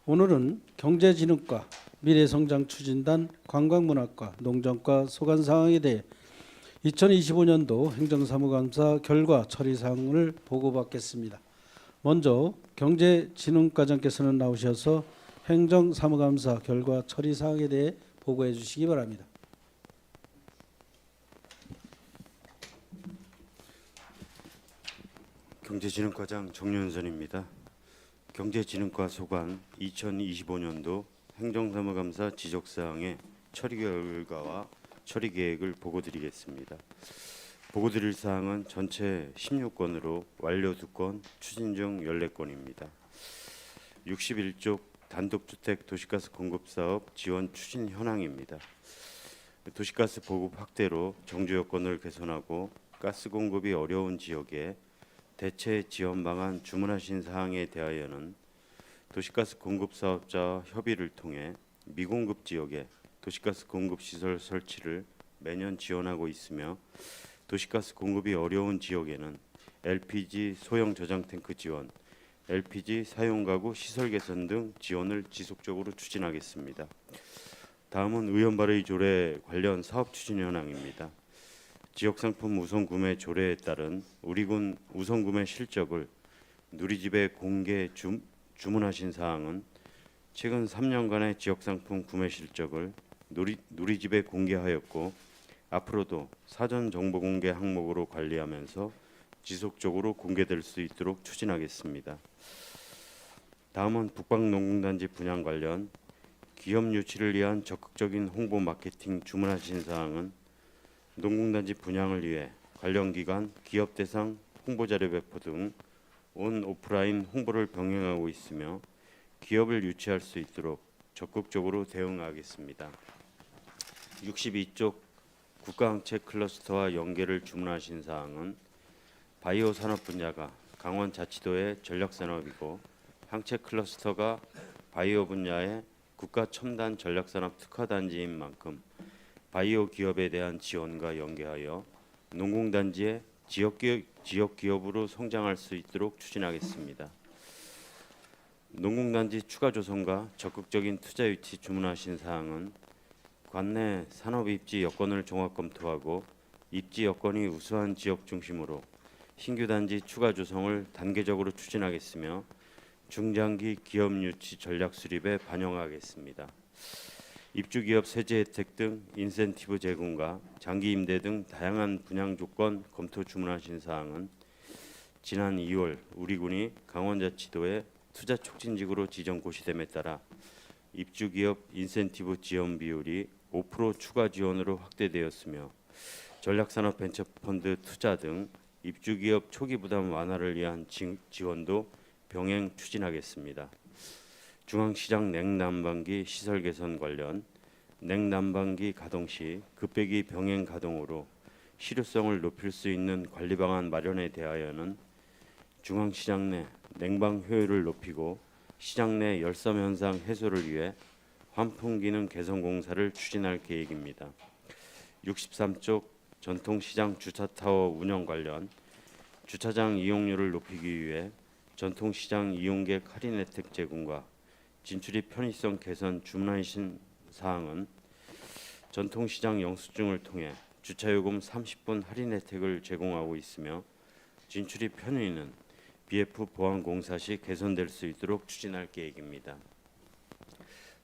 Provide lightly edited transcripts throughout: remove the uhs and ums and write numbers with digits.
오늘은 경제진흥과, 미래성장추진단, 관광문화과, 농정과 소관 상황에 대해 2025년도 행정사무감사 결과 처리 사항을 보고받겠습니다. 먼저 경제진흥과장께서는 나오셔서 행정사무감사 결과 처리 사항에 대해 보고해 주시기 바랍니다. 경제진흥과장 정윤선입니다. 경제진흥과 소관 2025년도 행정사무감사 지적사항의 처리 결과와 처리 계획을 보고드리겠습니다. 보고드릴 사항은 전체 16건으로 완료 2건, 추진 중 14건입니다. 61쪽 단독주택 도시가스 공급사업 지원 추진 현황입니다. 도시가스 보급 확대로 정주 여건을 개선하고 가스 공급이 어려운 지역에 대체 지원 방안 주문하신 사항에 대하여는 도시가스 공급 사업자와 협의를 통해 미공급 지역에 도시가스 공급 시설 설치를 매년 지원하고 있으며 도시가스 공급이 어려운 지역에는 LPG 소형 저장 탱크 지원, LPG 사용 가구 시설 개선 등 지원을 지속적으로 추진하겠습니다. 다음은 의원 발의 조례 관련 사업 추진 현황입니다. 지역상품 우선구매 조례에 따른 우리군 우선구매 실적을 누리집에 공개 주문하신 사항은 최근 3년간의 지역상품 구매 실적을 누리집에 공개하였고 앞으로도 사전 정보 공개 항목으로 관리하면서 지속적으로 공개될 수 있도록 추진하겠습니다. 다음은 북방농공단지 분양 관련 기업 유치를 위한 적극적인 홍보 마케팅 주문하신 사항은 농공단지 분양을 위해 관련 기관, 기업 대상 홍보자료 배포 등 온 오프라인 홍보를 병행하고 있으며 기업을 유치할 수 있도록 적극적으로 대응하겠습니다. 62쪽 국가항체 클러스터와 연계를 주문하신 사항은 바이오 산업 분야가 강원자치도의 전략산업이고 항체 클러스터가 바이오 분야의 국가 첨단 전략산업 특화단지인 만큼 바이오 기업에 대한 지원과 연계하여 농공단지의 지역 기업으로 성장할 수 있도록 추진하겠습니다. 농공단지 추가 조성과 적극적인 투자 유치 주문하신 사항은 관내 산업 입지 여건을 종합 검토하고 입지 여건이 우수한 지역 중심으로 신규 단지 추가 조성을 단계적으로 추진하겠으며 중장기 기업 유치 전략 수립에 반영하겠습니다. 입주기업 세제 혜택 등 인센티브 제공과 장기 임대 등 다양한 분양 조건 검토 주문하신 사항은 지난 2월 우리군이 강원자치도의 투자 촉진지구로 지정 고시됨에 따라 입주기업 인센티브 지원 비율이 5% 추가 지원으로 확대되었으며 전략산업벤처펀드 투자 등 입주기업 초기 부담 완화를 위한 지원도 병행 추진하겠습니다. 중앙시장 냉난방기 시설 개선 관련 냉난방기 가동 시 급배기 병행 가동으로 실효성을 높일 수 있는 관리 방안 마련에 대하여는 중앙시장 내 냉방 효율을 높이고 시장 내 열섬 현상 해소를 위해 환풍 기능 개선 공사를 추진할 계획입니다. 63쪽 전통시장 주차타워 운영 관련 주차장 이용률을 높이기 위해 전통시장 이용객 할인 혜택 제공과 진출입 편의성 개선 주문하신 사항은 전통시장 영수증을 통해 주차요금 30분 할인 혜택을 제공하고 있으며 진출입 편의는 BF 보안공사 시 개선될 수 있도록 추진할 계획입니다.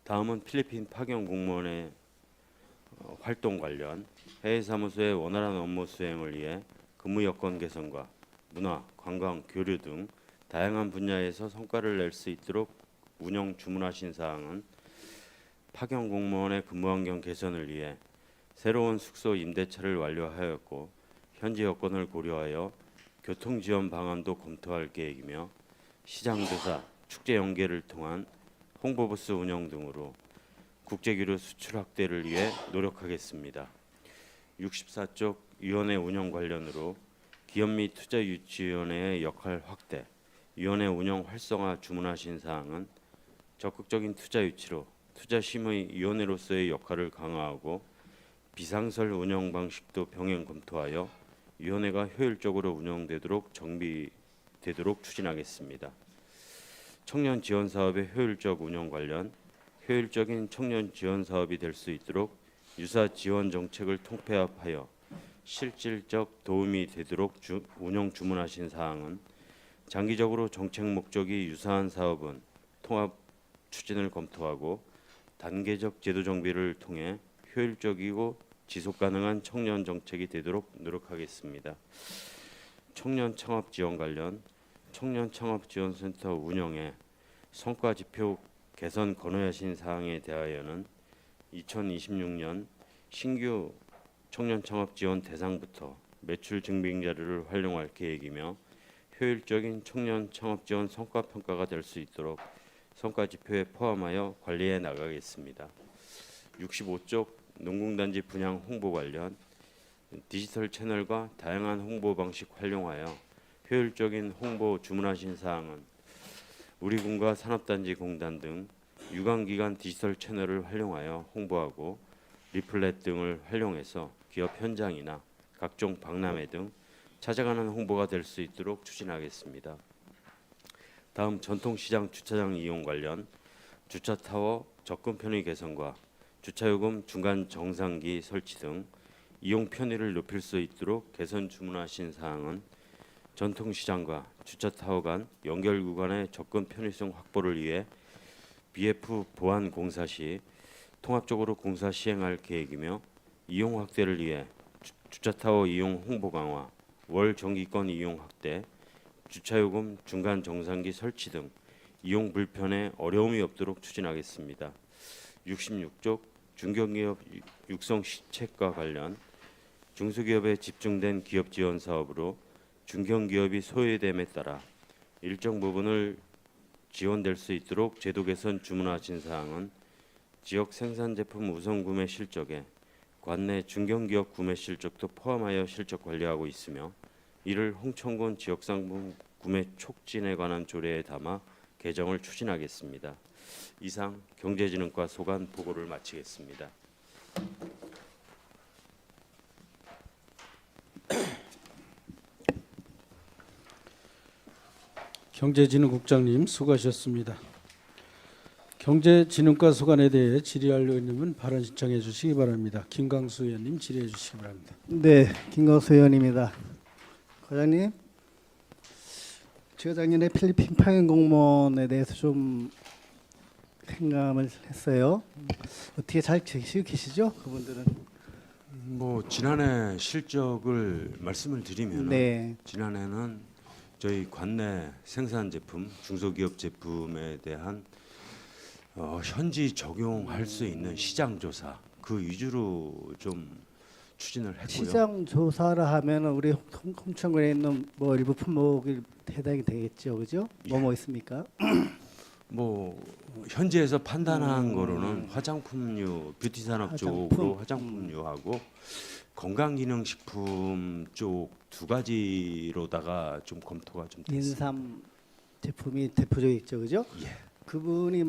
다음은 필리핀 파견 공무원의 활동 관련 해외 사무소의 원활한 업무 수행을 위해 근무 여건 개선과 문화, 관광, 교류 등 다양한 분야에서 성과를 낼 수 있도록 운영 주문하신 사항은 파견 공무원의 근무 환경 개선을 위해 새로운 숙소 임대차를 완료하였고 현지 여건을 고려하여 교통 지원 방안도 검토할 계획이며 시장조사, 축제 연계를 통한 홍보부스 운영 등으로 국제기류 수출 확대를 위해 노력하겠습니다. 64쪽 위원회 운영 관련으로 기업 및 투자유치위원회의 역할 확대, 위원회 운영 활성화 주문하신 사항은 적극적인 투자 유치로 투자심의위원회로서의 역할을 강화하고 비상설 운영 방식도 병행 검토하여 위원회가 효율적으로 운영되도록 정비되도록 추진하겠습니다. 청년 지원 사업의 효율적 운영 관련 효율적인 청년 지원 사업이 될 수 있도록 유사 지원 정책을 통폐합하여 실질적 도움이 되도록 운영 주문하신 사항은 장기적으로 정책 목적이 유사한 사업은 통합 추진을 검토하고 단계적 제도 정비를 통해 효율적이고 지속 가능한 청년 정책이 되도록 노력하겠습니다. 청년 창업 지원 관련 청년 창업 지원센터 운영에 성과 지표 개선 건의하신 사항에 대하여는 2026년 신규 청년 창업 지원 대상부터 매출 증빙 자료를 활용할 계획이며 효율적인 청년 창업 지원 성과 평가가 될 수 있도록 성과 지표에 포함하여 관리해 나가겠습니다. 65쪽 농공단지 분양 홍보 관련 디지털 채널과 다양한 홍보 방식 활용하여 효율적인 홍보 주문하신 사항은 우리군과 산업단지 공단 등 유관기관 디지털 채널을 활용하여 홍보하고 리플렛 등을 활용해서 기업 현장이나 각종 박람회 등 찾아가는 홍보가 될 수 있도록 추진하겠습니다. 다음 전통시장 주차장 이용 관련 주차타워 접근 편의 개선과 주차요금 중간 정상기 설치 등 이용 편의를 높일 수 있도록 개선 주문하신 사항은 전통시장과 주차타워 간 연결 구간의 접근 편의성 확보를 위해 BF 보안 공사 시 통합적으로 공사 시행할 계획이며 이용 확대를 위해 주차타워 이용 홍보 강화, 월 정기권 이용 확대, 주차요금 중간 정상기 설치 등 이용 불편에 어려움이 없도록 추진하겠습니다. 66쪽 중견기업 육성 시책과 관련 중소기업에 집중된 기업 지원 사업으로 중견기업이 소외됨에 따라 일정 부분을 지원될 수 있도록 제도 개선 주문하신 사항은 지역 생산 제품 우선 구매 실적에 관내 중견기업 구매 실적도 포함하여 실적 관리하고 있으며 이를 홍천군 지역상품 구매 촉진에 관한 조례에 담아 개정을 추진하겠습니다. 이상 경제진흥과 소관 보고를 마치겠습니다. 경제진흥국장님 수고하셨습니다. 경제진흥과 소관에 대해 질의할 의원님은 발언 신청해 주시기 바랍니다. 김광수 의원님 질의해 주시기 바랍니다. 네, 김광수 의원입니다. 과장님, 제가 작년에 필리핀 파견 공무원에 대해서 좀 생각을 했어요. 어떻게 잘 지키고 계시죠? 그분들은. 뭐 지난해 실적을 말씀을 드리면 네, 지난해는 저희 관내 생산 제품, 중소기업 제품에 대한 현지 적용할 수 있는 시장 조사 그 위주로 좀 추진을 했고요. 시장 조사라 하면 우리 홍천군에 있는 뭐 일부 품목이 해당이 되겠죠, 그죠? 예. 뭐 있습니까? 뭐 현지에서 판단한 거로는 화장품류, 뷰티 산업 쪽으로 화장품류하고 건강기능식품 쪽 두 가지로다가 좀 검토가 좀 됐습니다. 인삼 제품이 대표적이죠, 그죠? 예. 그분이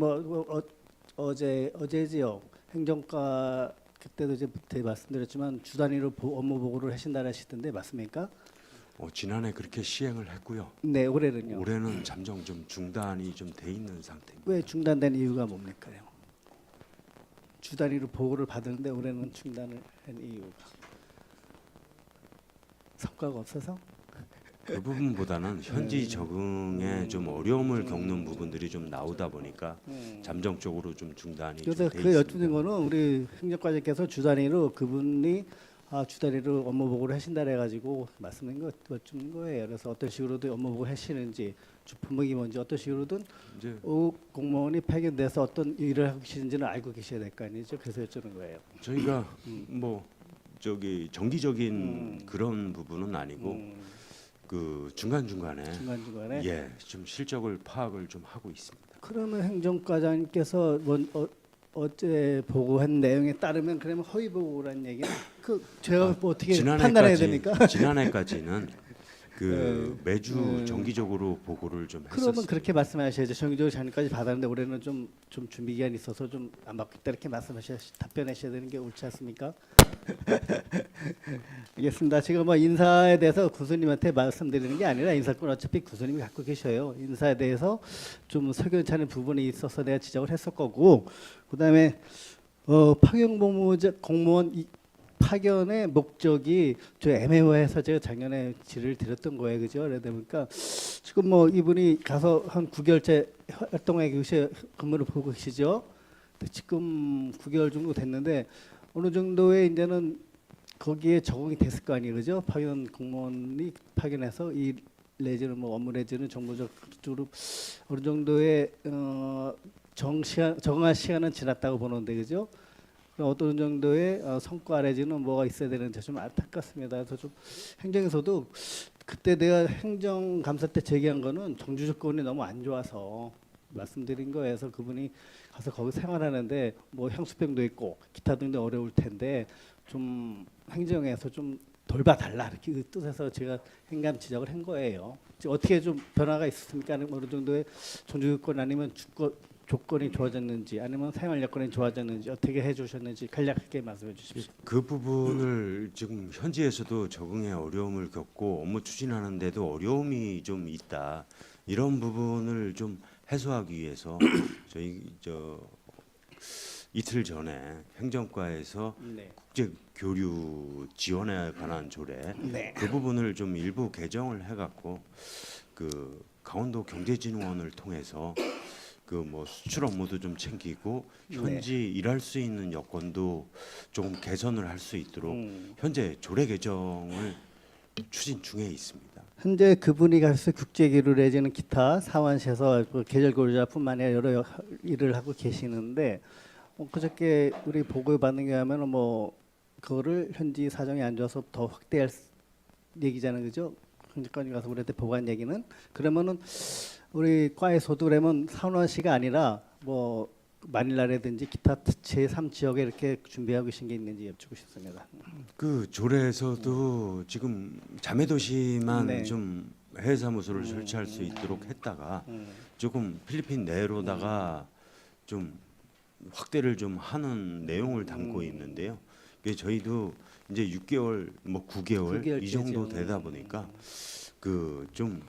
어제지요 행정과 그때도 이제 말씀드렸지만 주 단위로 업무 보고를 하신다 하시던데 맞습니까? 지난해 그렇게 시행을 했고요. 네, 올해는요. 올해는 잠정 좀 중단이 좀 돼 있는 상태입니다. 왜 중단된 이유가 뭡니까요? 주 단위로 보고를 받았는데 올해는 중단을 한 이유가 성과가 없어서? 그 부분보다는 현지 적응에 좀 어려움을 겪는 부분들이 좀 나오다 보니까 잠정적으로 좀 중단이 그래서 돼 그 있습니다. 여쭈는 거는 우리 행정과장께서 주 단위로 그분이 주 단위로 업무 보고를 하신다 해가지고 말씀인 거 여쭈는 거예요. 그래서 어떤 식으로든 업무 보고 하시는지 주품목이 뭔지 어떤 식으로든 이제 공무원이 파견돼서 어떤 일을 하고 계시는지는 알고 계셔야 될 거 아니죠. 그래서 여쭈는 거예요. 저희가 뭐 저기 정기적인 그런 부분은 아니고 그 중간중간에 중간중간에 좀 실적을 파악을 좀 하고 있습니다. 그러면 행정과장님께서 어제 보고한 내용에 따르면 그러면 허위 보고라는 얘기는 그 제가 뭐 어떻게 판단해야 됩니까? 지난해까지는 매주 정기적으로 보고를 좀 그러면 했었어요. 그렇게 말씀하셔야죠. 정기적으로 작년까지 받았는데 올해는 좀 준비 기간이 있어서 좀 안 받겠다 이렇게 답변하셔야 되는 게 옳지 않습니까? 알겠습니다. 지금 뭐 인사에 대해서 구수님한테 말씀드리는 게 아니라 인사권 어차피 구수님이 갖고 계셔요. 인사에 대해서 좀 석연찮은 부분이 있어서 내가 지적을 했을 거고, 그다음에 파견 공무원 파견의 목적이 좀 애매모호해서 제가 작년에 질의를 드렸던 거예요, 그죠? 그러다 보니까 지금 뭐 이분이 가서 한 9개월째 활동하고 계시 근무를 보고 계시죠? 지금 9개월 정도 됐는데 어느 정도의 이제는 거기에 적응이 됐을 거 아니에요, 그죠? 파견 공무원이 파견해서 이 내지는 뭐 업무 내지는 정보적으로 어느 정도의 적응할 시간은 지났다고 보는데, 그죠? 그럼 어떤 정도의 성과 내지는 뭐가 있어야 되는지 좀 안타깝습니다. 그래서 좀 행정에서도 그때 내가 행정감사 때 제기한 거는 정주 조건이 너무 안 좋아서 말씀드린 거에서 그분이 가서 거기 생활하는데 뭐 향수병도 있고 기타 등등 어려울 텐데 좀 행정에서 좀 돌봐달라 이렇게 그 뜻에서 제가 행감 지적을 한 거예요. 어떻게 좀 변화가 있었습니까? 아니면 어느 정도의 정주 조건 아니면 조건이 좋아졌는지 아니면 생활 여건이 좋아졌는지 어떻게 해주셨는지 간략하게 말씀해 주십시오. 그 부분을 지금 현지에서도 적응에 어려움을 겪고 업무 추진하는데도 어려움이 좀 있다. 이런 부분을 좀 해소하기 위해서 저희 이틀 전에 행정과에서 네. 국제 교류 지원에 관한 조례 네. 그 부분을 좀 일부 개정을 해갖고 그 강원도 경제진흥원을 통해서 그 뭐 수출 업무도 좀 챙기고 현지 일할 수 있는 여건도 좀 개선을 할 수 있도록 현재 조례 개정을 추진 중에 있습니다. 현재 그분이 가서 국제기로 내지는 기타 사원시에서 계절 근로자뿐만 아니라 여러 일을 하고 계시는데 그저께 우리 보고 받는 게 하면은 뭐 그거를 현지 사정이 안 좋아서 더 확대할 얘기잖아요, 그죠? 현지까지 가서 우리한테 보고한 얘기는 그러면은 우리 과에서도 그러면 산원시가 아니라 뭐 마닐라라든지 기타 제3 지역에 이렇게 준비하고 계신 게 있는지 여쭙고 싶습니다. 그 조례에서도 지금 자매도시만 네. 좀 해외 사무소를 설치할 수 있도록 했다가 조금 필리핀 내로다가 좀 확대를 좀 하는 내용을 담고 있는데요. 그게 저희도 이제 6개월 뭐 9개월 이 정도 되다 보니까 그 좀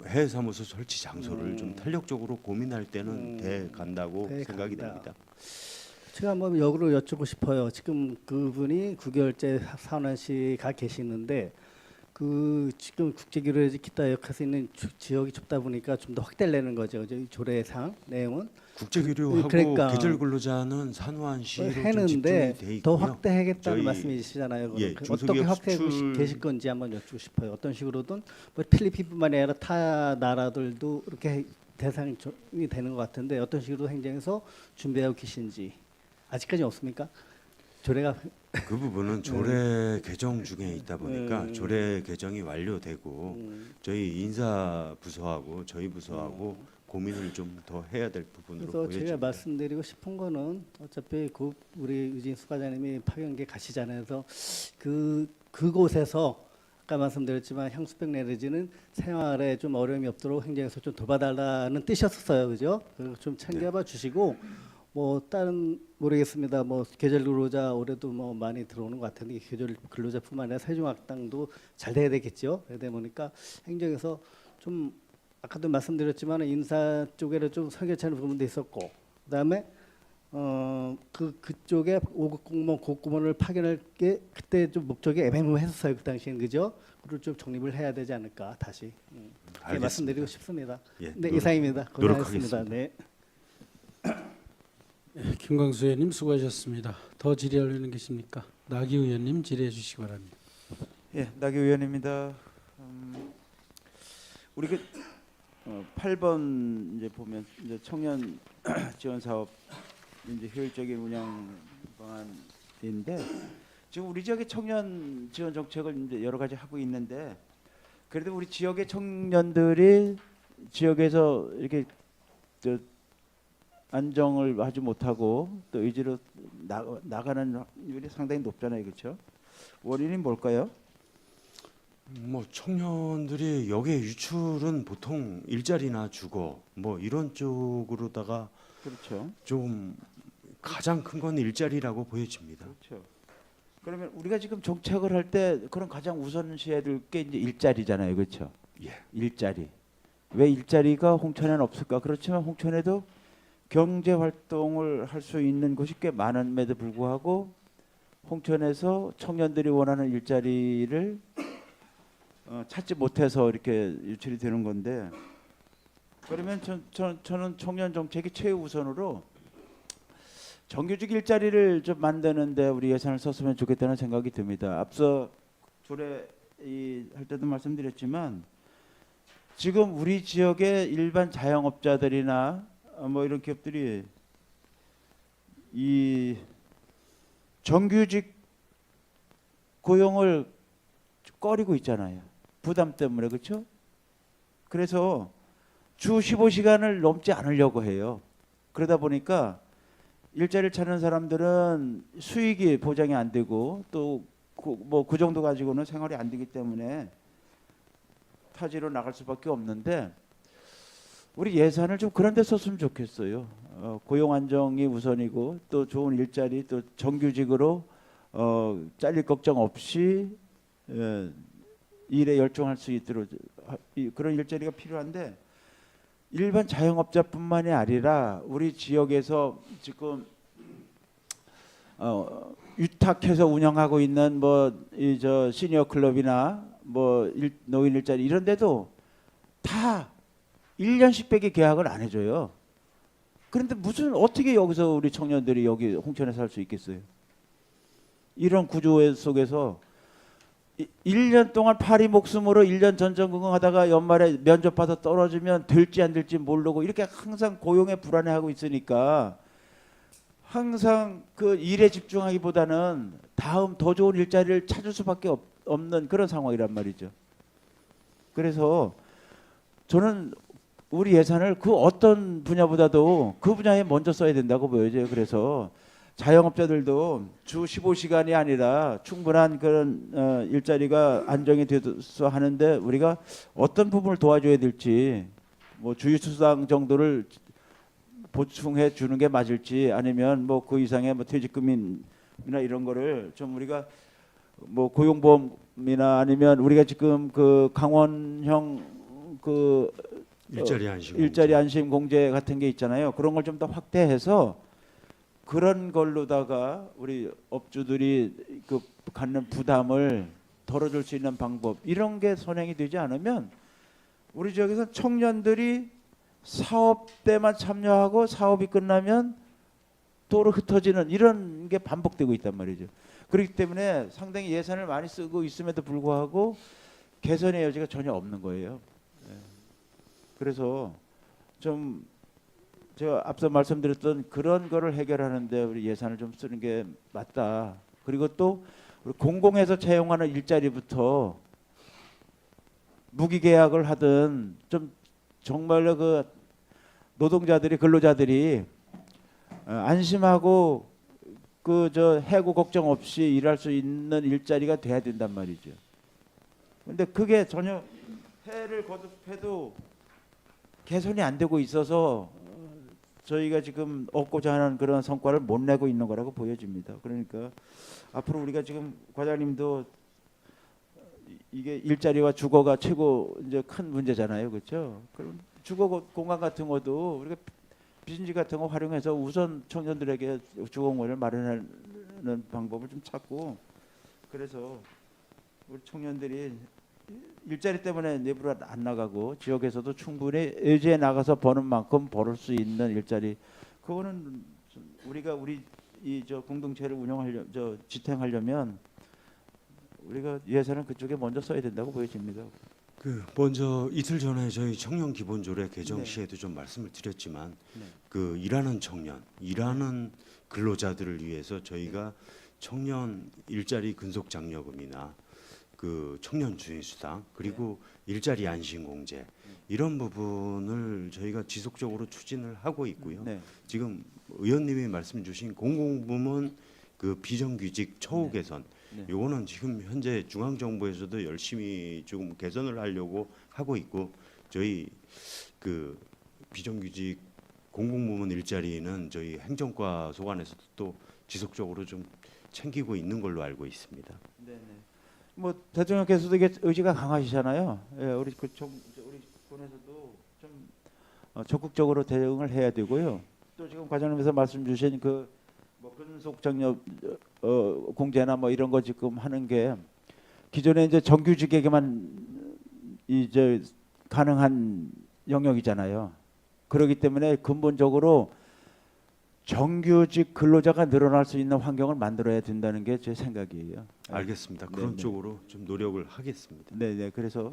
해외 사무소 설치 장소를 좀 탄력적으로 고민할 때는 돼 간다고 돼 생각이 간다. 됩니다. 제가 한번 역으로 여쭙고 싶어요. 지금 그분이 9개월째 산원시가 계시는데 그 지금 국제기로에 기타 역할수 있는 지역이 좁다 보니까 좀 더 확대되는 거죠. 이 조례상 내용은 국제교류하고 그러니까 계절 근로자는 산후안시로 좀 해는데 집중이 돼 있고요. 더 확대하겠다는 저희 말씀이시잖아요. 예, 어떻게 중소기업 확대하고 수출- 계실 건지 한번 여쭙고 싶어요. 어떤 식으로든 뭐 필리핀뿐만 아니라 타 나라들도 이렇게 대상이 되는 것 같은데 어떤 식으로 행정에서 준비하고 계신지 아직까지 없습니까? 조례가 그 부분은 조례 개정 중에 있다 보니까 음. 조례 개정이 완료되고 저희 인사 부서하고 저희 부서하고 고민을 좀 더 해야 될 부분으로 그래서 보여집니다. 제가 말씀드리고 싶은 거는 어차피 우리 유진수 과장님이 파견계 가시잖아요. 그래서 그곳에서 아까 말씀드렸지만 향수병 내리지는 생활에 좀 어려움이 없도록 행정에서 좀 도와달라는 뜻이었어요, 그죠? 좀 챙겨봐 주시고 뭐 다른 모르겠습니다. 뭐 계절 근로자 올해도 뭐 많이 들어오는 것 같은데 계절 근로자뿐만 아니라 세종학당도 잘 돼야 되겠죠. 그러다 보니까 행정에서 좀 아까도 말씀드렸지만 인사 쪽에는 좀 설계차는 부분도 있었고 그다음에 그쪽에 5급 공무원 고급공무원을 파견할 게 그때 좀 목적이 애매모호했었어요. 그 당시엔 그죠? 그걸 좀 정립을 해야 되지 않을까 다시 알겠습니다. 말씀드리고 싶습니다. 예, 네, 이상입니다. 고생하셨습니다. 노력하겠습니다. 네. 김광수 의원님 수고하셨습니다. 더 질의할 의원 계십니까? 나기 의원님 질의해 주시기 바랍니다. 예, 나기 의원입니다. 우리 8번 이제 보면 이제 청년 지원 사업 이제 효율적인 운영 방안인데 지금 우리 지역의 청년 지원 정책을 이제 여러 가지 하고 있는데 그래도 우리 지역의 청년들이 지역에서 이렇게 안정을 하지 못하고 또 의지로 나가는 확률이 상당히 높잖아요, 그렇죠? 원인이 뭘까요? 뭐 청년들이 여기에 유출은 보통 일자리나 주거 뭐 이런 쪽으로다가 그렇죠. 좀 가장 큰 건 일자리라고 보여집니다. 그렇죠. 그러면 우리가 지금 정책을 할 때 그런 가장 우선시해야 될 게 이제 일자리잖아요, 그렇죠? 예. 일자리. 왜 일자리가 홍천에는 없을까? 그렇지만 홍천에도 경제 활동을 할 수 있는 곳이 꽤 많음에도 불구하고 홍천에서 청년들이 원하는 일자리를 찾지 못해서 이렇게 유출이 되는 건데, 그러면 저는 청년 정책이 최우선으로 정규직 일자리를 좀 만드는데 우리 예산을 썼으면 좋겠다는 생각이 듭니다. 앞서 줄에 할 때도 말씀드렸지만 지금 우리 지역의 일반 자영업자들이나 뭐 이런 기업들이 이 정규직 고용을 꺼리고 있잖아요. 부담 때문에, 그렇죠? 그래서 주 15시간을 넘지 않으려고 해요. 그러다 보니까 일자리를 찾는 사람들은 수익이 보장이 안 되고 또 그 정도 가지고는 생활이 안 되기 때문에 타지로 나갈 수밖에 없는데, 우리 예산을 좀 그런 데 썼으면 좋겠어요. 고용 안정이 우선이고 또 좋은 일자리, 또 정규직으로 잘릴 걱정 없이 일에 열중할 수 있도록 그런 일자리가 필요한데, 일반 자영업자뿐만이 아니라 우리 지역에서 지금 위탁해서 운영하고 있는 뭐 이 저 시니어 클럽이나 뭐 노인 일자리 이런 데도 다 1년씩 빼기 계약을 안 해줘요. 그런데 무슨 어떻게 여기서 우리 청년들이 여기 홍천에 살 수 있겠어요? 이런 구조 속에서 1년 동안 파리 목숨으로 1년 전전긍긍하다가 연말에 면접 봐서 떨어지면 될지 안 될지 모르고 이렇게 항상 고용에 불안해하고 있으니까 항상 그 일에 집중하기보다는 다음 더 좋은 일자리를 찾을 수밖에 없는 그런 상황이란 말이죠. 그래서 저는 우리 예산을 그 어떤 분야보다도 그 분야에 먼저 써야 된다고 보여져요. 그래서 자영업자들도 주 15시간이 아니라 충분한 그런 일자리가 안정이 돼서 하는데 우리가 어떤 부분을 도와줘야 될지, 뭐 주휴수당 정도를 보충해 주는 게 맞을지, 아니면 뭐 그 이상의 뭐 퇴직금이나 이런 거를 좀 우리가 뭐 고용보험이나 아니면 우리가 지금 그 강원형 그 일자리 안심 공제 같은 게 있잖아요. 그런 걸 좀 더 확대해서 그런 걸로다가 우리 업주들이 그 갖는 부담을 덜어줄 수 있는 방법, 이런 게 선행이 되지 않으면 우리 지역에서 청년들이 사업 때만 참여하고 사업이 끝나면 도로 흩어지는 이런 게 반복되고 있단 말이죠. 그렇기 때문에 상당히 예산을 많이 쓰고 있음에도 불구하고 개선의 여지가 전혀 없는 거예요. 그래서 좀 제가 앞서 말씀드렸던 그런 거를 해결하는데 우리 예산을 좀 쓰는 게 맞다. 그리고 또 우리 공공에서 채용하는 일자리부터 무기계약을 하든 좀 정말로 그 노동자들이, 근로자들이 안심하고 그 저 해고 걱정 없이 일할 수 있는 일자리가 돼야 된단 말이죠. 근데 그게 전혀 해를 거듭해도 개선이 안 되고 있어서 저희가 지금 얻고자 하는 그런 성과를 못 내고 있는 거라고 보여집니다. 그러니까 앞으로 우리가 지금 과장님도 이게 일자리와 주거가 최고 이제 큰 문제잖아요, 그렇죠? 그럼 주거 공간 같은 것도 우리가 비즈니스 같은 거 활용해서 우선 청년들에게 주거 공간을 마련하는 방법을 좀 찾고, 그래서 우리 청년들이 일자리 때문에 내부로 안 나가고 지역에서도 충분히 의지에 나가서 버는 만큼 벌을 수 있는 일자리, 그거는 우리가 우리 이 저 공동체를 지탱하려면 우리가 예산은 그쪽에 먼저 써야 된다고 보여집니다. 그 먼저 이틀 전에 저희 청년 기본조례 개정 네. 시에도 좀 말씀을 드렸지만 네. 그 일하는 청년, 일하는 근로자들을 위해서 저희가 청년 일자리 근속 장려금이나 그 청년 주휴수당, 그리고 일자리 안심 공제, 이런 부분을 저희가 지속적으로 추진을 하고 있고요. 네. 지금 의원님이 말씀 주신 공공부문 그 비정규직 처우 네. 개선, 네. 요거는 지금 현재 중앙 정부에서도 열심히 좀 개선을 하려고 하고 있고 저희 그 비정규직 공공부문 일자리는 저희 행정과 소관에서도 또 지속적으로 좀 챙기고 있는 걸로 알고 있습니다. 네네. 뭐 대통령께서도 이게 의지가 강하시잖아요. 예, 우리 우리 군에서도 좀 적극적으로 대응을 해야 되고요. 또 지금 과장님께서 말씀 주신 그뭐 근속 정력 공제나 뭐 이런 거 지금 하는 게 기존에 이제 정규직에게만 이제 가능한 영역이잖아요. 그렇기 때문에 근본적으로 정규직 근로자가 늘어날 수 있는 환경을 만들어야 된다는 게 제 생각이에요. 알겠습니다. 네, 그런 네. 쪽으로 좀 노력을 하겠습니다. 네네. 그래서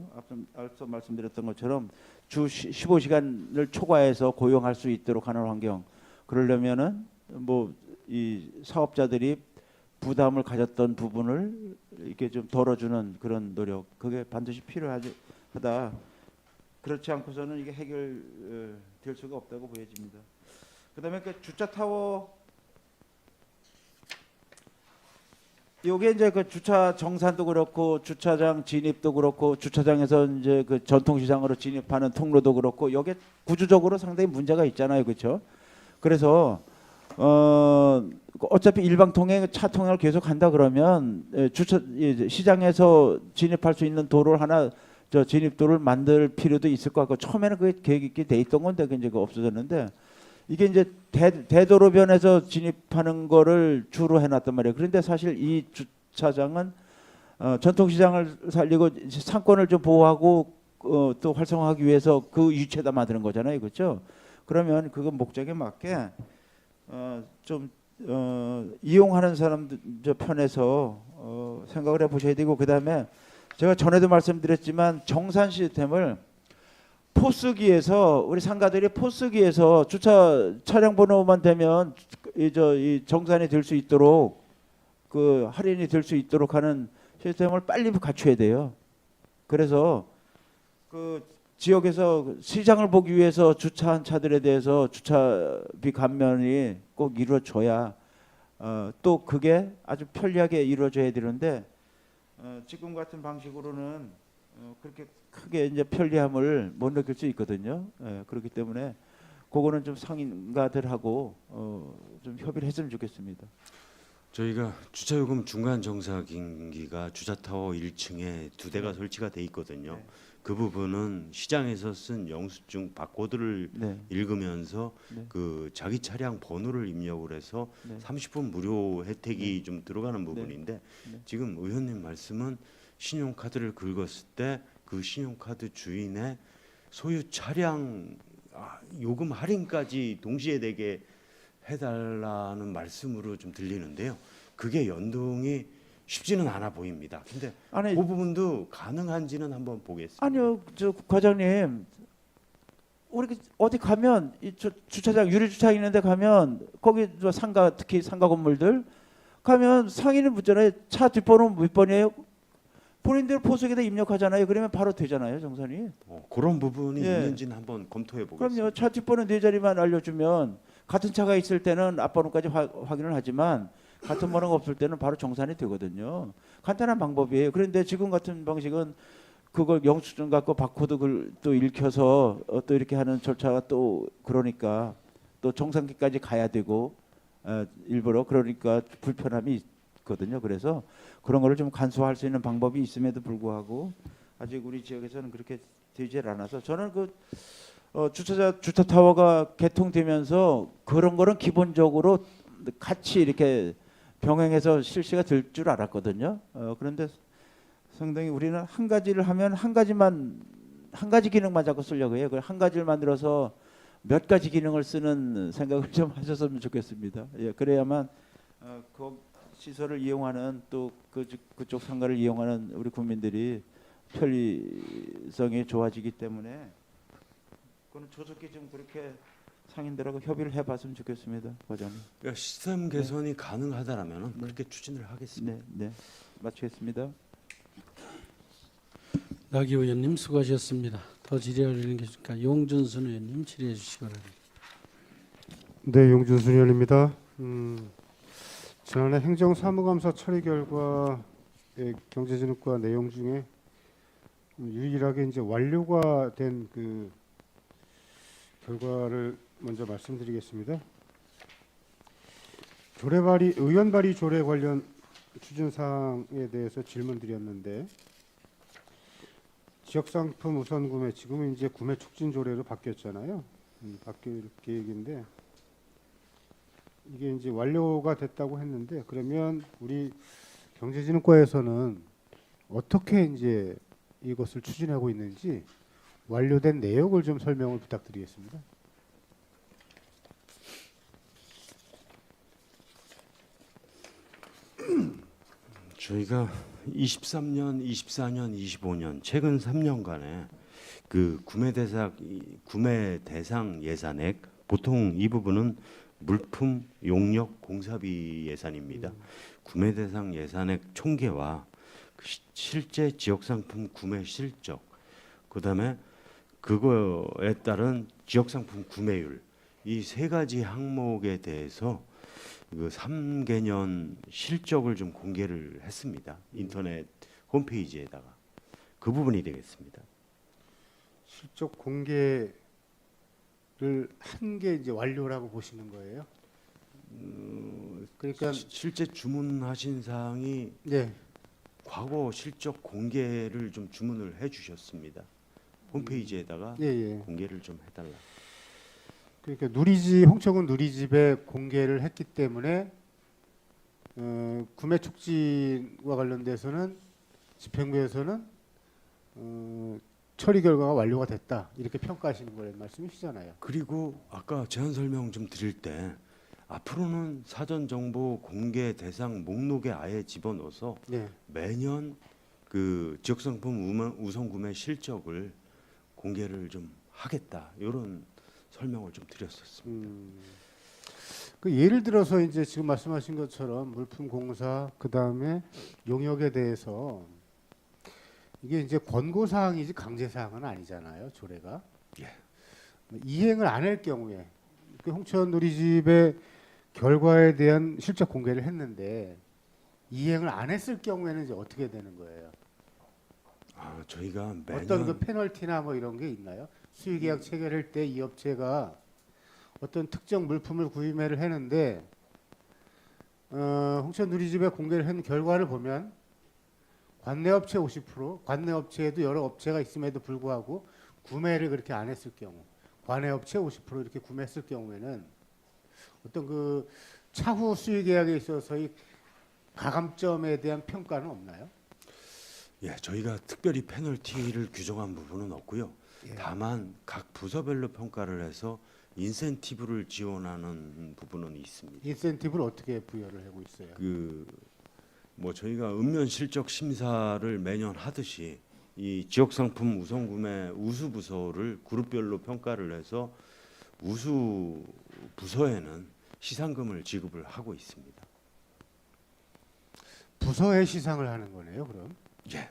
앞서 말씀드렸던 것처럼 주 15시간을 초과해서 고용할 수 있도록 하는 환경. 그러려면은 뭐 이 사업자들이 부담을 가졌던 부분을 이렇게 좀 덜어주는 그런 노력. 그게 반드시 필요하다. 그렇지 않고서는 이게 해결될 수가 없다고 보여집니다. 그다음에 그 주차 타워 요게 이제 그 주차 정산도 그렇고 주차장 진입도 그렇고 주차장에서 이제 그 전통시장으로 진입하는 통로도 그렇고 요게 구조적으로 상당히 문제가 있잖아요, 그렇죠? 그래서 어차피 일방 통행 차 통행을 계속 한다 그러면 시장에서 진입할 수 있는 도로를 하나 진입도를 만들 필요도 있을 것 같고 처음에는 그게 계획 있게 돼 있던 건데 이제 그 없어졌는데 이게 이제 대도로변에서 진입하는 거를 주로 해놨단 말이에요. 그런데 사실 이 주차장은 전통시장을 살리고 상권을 좀 보호하고 또 활성화하기 위해서 그 유치에다 만드는 거잖아요, 그렇죠? 그러면 그 목적에 맞게 좀 이용하는 사람들 편에서 생각을 해보셔야 되고 그다음에 제가 전에도 말씀드렸지만 정산 시스템을 포스기에서 우리 상가들이 포스기에서 주차 차량 번호만 되면 이 정산이 될 수 있도록 그 할인이 될 수 있도록 하는 시스템을 빨리 갖춰야 돼요. 그래서 그 지역에서 시장을 보기 위해서 주차한 차들에 대해서 주차비 감면이 꼭 이루어져야 또 그게 아주 편리하게 이루어져야 되는데 지금 같은 방식으로는 그렇게 크게 이제 편리함을 못 느낄 수 있거든요. 그렇기 때문에 그거는 좀 상인가들하고 좀 협의를 했으면 좋겠습니다. 저희가 주차요금 중간 정사기가 주차타워 1층에 2대가 설치가 돼 있거든요. 네. 그 부분은 시장에서 쓴 영수증 바코드를 네. 읽으면서 네. 그 자기 차량 번호를 입력을 해서 네. 30분 무료 혜택이 좀 들어가는 부분인데 네. 지금 의원님 말씀은 신용카드를 긁었을 때 그 신용카드 주인의 소유 차량 요금 할인까지 동시에 되게 해달라는 말씀으로 좀 들리는데요. 그게 연동이 쉽지는 않아 보입니다. 근데 아니 그 부분도 가능한지는 한번 보겠습니다. 아니요, 저 과장님, 우리 어디 가면 이 주차장 유리 주차장 있는데 가면 거기 저 상가 특히 상가 건물들 가면 상인은 묻잖아요. 차 뒷번호 몇 번이에요? 본인들 포스기에다 입력하잖아요. 그러면 바로 되잖아요, 정산이. 그런 부분이 예. 있는지는 한번 검토해 보겠습니다. 그럼요. 차 뒷번호 네 자리만 알려주면 같은 차가 있을 때는 앞번호까지 확인을 하지만 같은 번호가 없을 때는 바로 정산이 되거든요. 간단한 방법이에요. 그런데 지금 같은 방식은 그걸 영수증 갖고 바코드 또 읽혀서 또 이렇게 하는 절차가 또 그러니까 또 정산기까지 가야 되고 일부러 그러니까 불편함이 있거든요. 그래서 그런 거를 좀 간소화할 수 있는 방법이 있음에도 불구하고 아직 우리 지역에서는 그렇게 되질 않아서 저는 그 주차 타워가 개통되면서 그런 거는 기본적으로 같이 이렇게 병행해서 실시가 될 줄 알았거든요. 그런데 상당히 우리는 한 가지를 하면 한 가지 기능만 자꾸 쓰려고 해요. 한 가지를 만들어서 몇 가지 기능을 쓰는 생각을 좀 하셨으면 좋겠습니다. 예, 그래야만 그 시설을 이용하는 또 그쪽 상가를 이용하는 우리 국민들이 편리성이 좋아지기 때문에 그건 조속히 좀 그렇게 상인들하고 협의를 해봤으면 좋겠습니다, 과장님. 그러니까 시스템 개선이 가능하다라면 그렇게 추진을 하겠습니다. 네, 마치겠습니다. 나기 의원님 수고하셨습니다. 더 질의할 의원이 계십니까? 용준순 의원님 질의해 주시기 바랍니다. 네, 용준순 의원입니다. 지난해 행정사무감사 처리 결과의 경제진흥과 내용 중에 유일하게 이제 완료가 된 그 결과를 먼저 말씀드리겠습니다. 의원 발의 조례 관련 추진 사항에 대해서 질문드렸는데 지역상품 우선 구매 지금은 이제 구매 촉진 조례로 바뀌었잖아요. 바뀔 계획인데 이게 이제 완료가 됐다고 했는데 그러면 우리 경제진흥과에서는 어떻게 이제 이것을 추진하고 있는지 완료된 내역을 좀 설명을 부탁드리겠습니다. 저희가 23년, 24년, 25년 최근 3년간에 그 구매 대상 예산액 보통 이 부분은 물품 용역 공사비 예산입니다. 구매 대상 예산액 총계와 실제 지역 상품 구매 실적, 그다음에 그거에 따른 지역 상품 구매율 이 세 가지 항목에 대해서 그 3개년 실적을 좀 공개를 했습니다. 인터넷 홈페이지에다가 그 부분이 되겠습니다. 실적 공개를 한 게 이제 완료라고 보시는 거예요? 그러니까 실제 주문하신 사항이 네. 과거 실적 공개를 좀 주문을 해주셨습니다. 홈페이지에다가 예, 예. 공개를 좀 해달라. 그러니까 홍천군 누리집에 공개를 했기 때문에 구매 촉진과 관련돼서는 집행부에서는 처리 결과가 완료가 됐다 이렇게 평가하시는 거란 말씀이시잖아요. 그리고 아까 제안 설명 좀 드릴 때 앞으로는 사전 정보 공개 대상 목록에 아예 집어넣어서 네. 매년 그 지역 상품 우선 구매 실적을 공개를 좀 하겠다 이런 설명을 좀 드렸었습니다. 그 예를 들어서 이제 지금 말씀하신 것처럼 물품 공사 그 다음에 용역에 대해서 이게 이제 권고 사항이지 강제 사항은 아니잖아요. 조례가. 예. 이행을 안 할 경우에 그 홍천 누리집의 결과에 대한 실적 공개를 했는데 이행을 안 했을 경우에는 이제 어떻게 되는 거예요? 아, 저희가 매년 어떤 그 페널티나 뭐 이런 게 있나요? 수의계약 체결할 때 이 업체가 어떤 특정 물품을 구매를 했는데 홍천 누리집에 공개를 한 결과를 보면 관내업체 50%, 관내업체에도 여러 업체가 있음에도 불구하고 구매를 그렇게 안 했을 경우, 관내업체 50% 이렇게 구매했을 경우에는 어떤 그 차후 수의계약에 있어서의 가감점에 대한 평가는 없나요? 예, 저희가 특별히 페널티를 규정한 부분은 없고요. 예. 다만 각 부서별로 평가를 해서 인센티브를 지원하는 부분은 있습니다. 인센티브를 어떻게 부여를 하고 있어요? 그 뭐 저희가 읍면 실적 심사를 매년 하듯이 이 지역 상품 우선 구매 우수 부서를 그룹별로 평가를 해서 우수 부서에는 시상금을 지급을 하고 있습니다. 부서에 시상을 하는 거네요, 그럼. 예.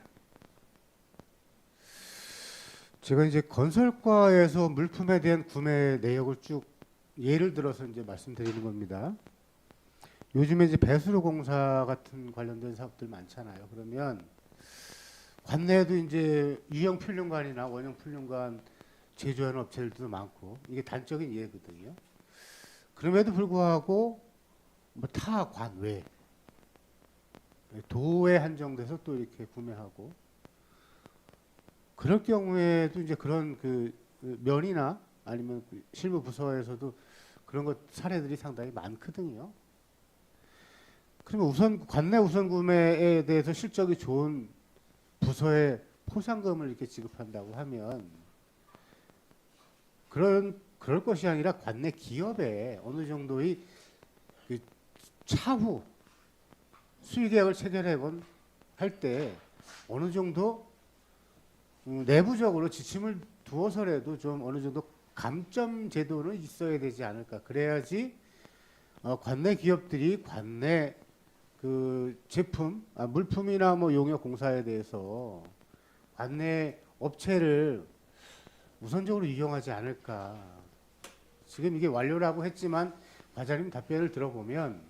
제가 이제 건설과에서 물품에 대한 구매 내역을 쭉 예를 들어서 이제 말씀드리는 겁니다. 요즘에 이제 배수로 공사 같은 관련된 사업들 많잖아요. 그러면 관내에도 이제 유형 필름관이나 원형 필름관 제조하는 업체들도 많고 이게 단적인 예거든요. 그럼에도 불구하고 뭐 타 관외 도에 한정돼서 또 이렇게 구매하고 그럴 경우에도 이제 그런 그 면이나 아니면 그 실무 부서에서도 그런 것 사례들이 상당히 많거든요. 그러면 우선 관내 우선 구매에 대해서 실적이 좋은 부서에 포상금을 이렇게 지급한다고 하면 그럴 것이 아니라 관내 기업에 어느 정도의 그 차후 수의 계약을 체결하건 할 때 어느 정도 내부적으로 지침을 두어서라도 좀 어느 정도 감점 제도는 있어야 되지 않을까. 그래야지 관내 기업들이 관내 그 제품, 물품이나 뭐 용역 공사에 대해서 관내 업체를 우선적으로 이용하지 않을까. 지금 이게 완료라고 했지만 과장님 답변을 들어보면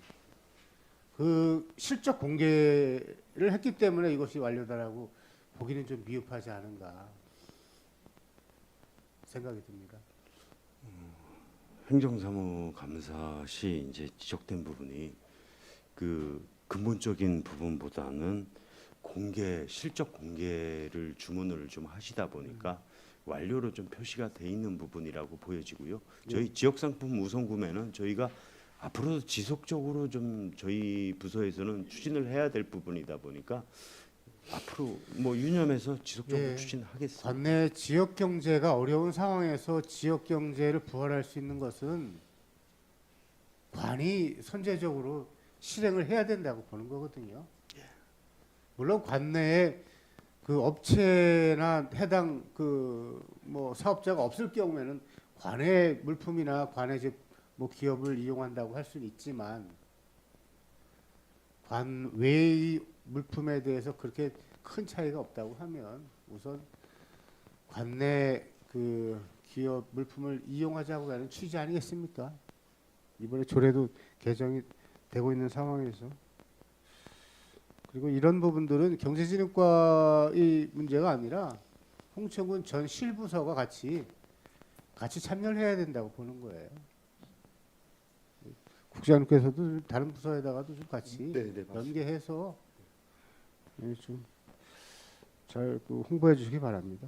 그 실적 공개를 했기 때문에 이것이 완료다라고 보기는 좀 미흡하지 않은가 생각이 듭니다. 행정사무감사시 이제 지적된 부분이 그 근본적인 부분보다는 실적 공개를 주문을 좀 하시다 보니까 완료로 좀 표시가 돼 있는 부분이라고 보여지고요. 저희 지역 상품 우선 구매는 저희가 앞으로도 지속적으로 좀 저희 부서에서는 추진을 해야 될 부분이다 보니까 앞으로 뭐 유념해서 지속적으로 예. 추진하겠습니다. 관내 지역 경제가 어려운 상황에서 지역 경제를 부활할 수 있는 것은 관이 선제적으로 실행을 해야 된다고 보는 거거든요. 물론 관내에 그 업체나 해당 그 뭐 사업자가 없을 경우에는 관의 물품이나 관의 뭐 기업을 이용한다고 할 수는 있지만 관 외의 물품에 대해서 그렇게 큰 차이가 없다고 하면 우선 관내 그 기업 물품을 이용하자고 하는 취지 아니겠습니까? 이번에 조례도 개정이 되고 있는 상황에서 그리고 이런 부분들은 경제진흥과의 문제가 아니라 홍천군 전 실부서가 같이 참여를 해야 된다고 보는 거예요. 국장님께서도 다른 부서에다가도 좀 같이 연계해서 좀 잘 홍보해 주시기 바랍니다.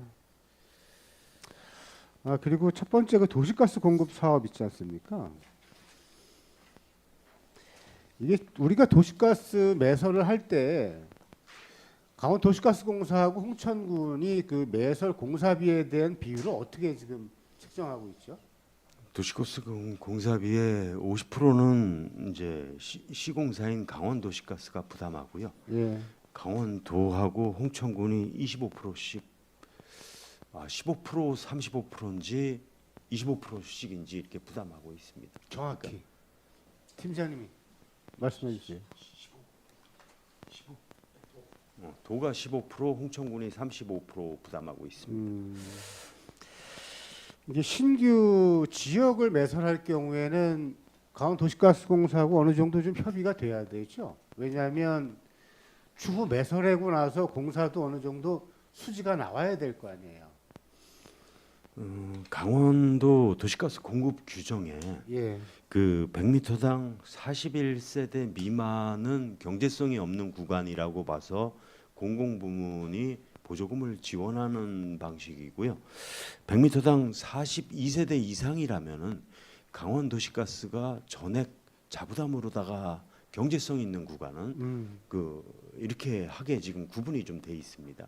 그리고 첫 번째 그 도시가스 공급 사업 있지 않습니까? 이게 우리가 도시가스 매설을 할 때 강원도시가스공사하고 홍천군이 그 매설 공사비에 대한 비율을 어떻게 지금 책정하고 있죠? 도시가스 공사비의 50%는 이제 시공사인 강원도시가스가 부담하고요. 예. 강원도하고 홍천군이 25%씩 15% 35%인지 25%씩인지 이렇게 부담하고 있습니다. 정확히 팀장님이 말씀해 주세요. 도가 15%, 홍천군이 35% 부담하고 있습니다. 이게 신규 지역을 매설할 경우에는 강원도시가스공사하고 어느 정도 좀 협의가 돼야 되죠. 왜냐하면 추후 매설하고 나서 공사도 어느 정도 수지가 나와야 될 거 아니에요. 강원도 도시가스 공급 규정에 예. 그 100m당 41세대 미만은 경제성이 없는 구간이라고 봐서 공공부문이 보조금을 지원하는 방식이고요. 100m당 42세대 이상이라면은 강원도시가스가 전액 자부담으로다가 경제성 있는 구간은 그 이렇게 하게 지금 구분이 좀 돼 있습니다.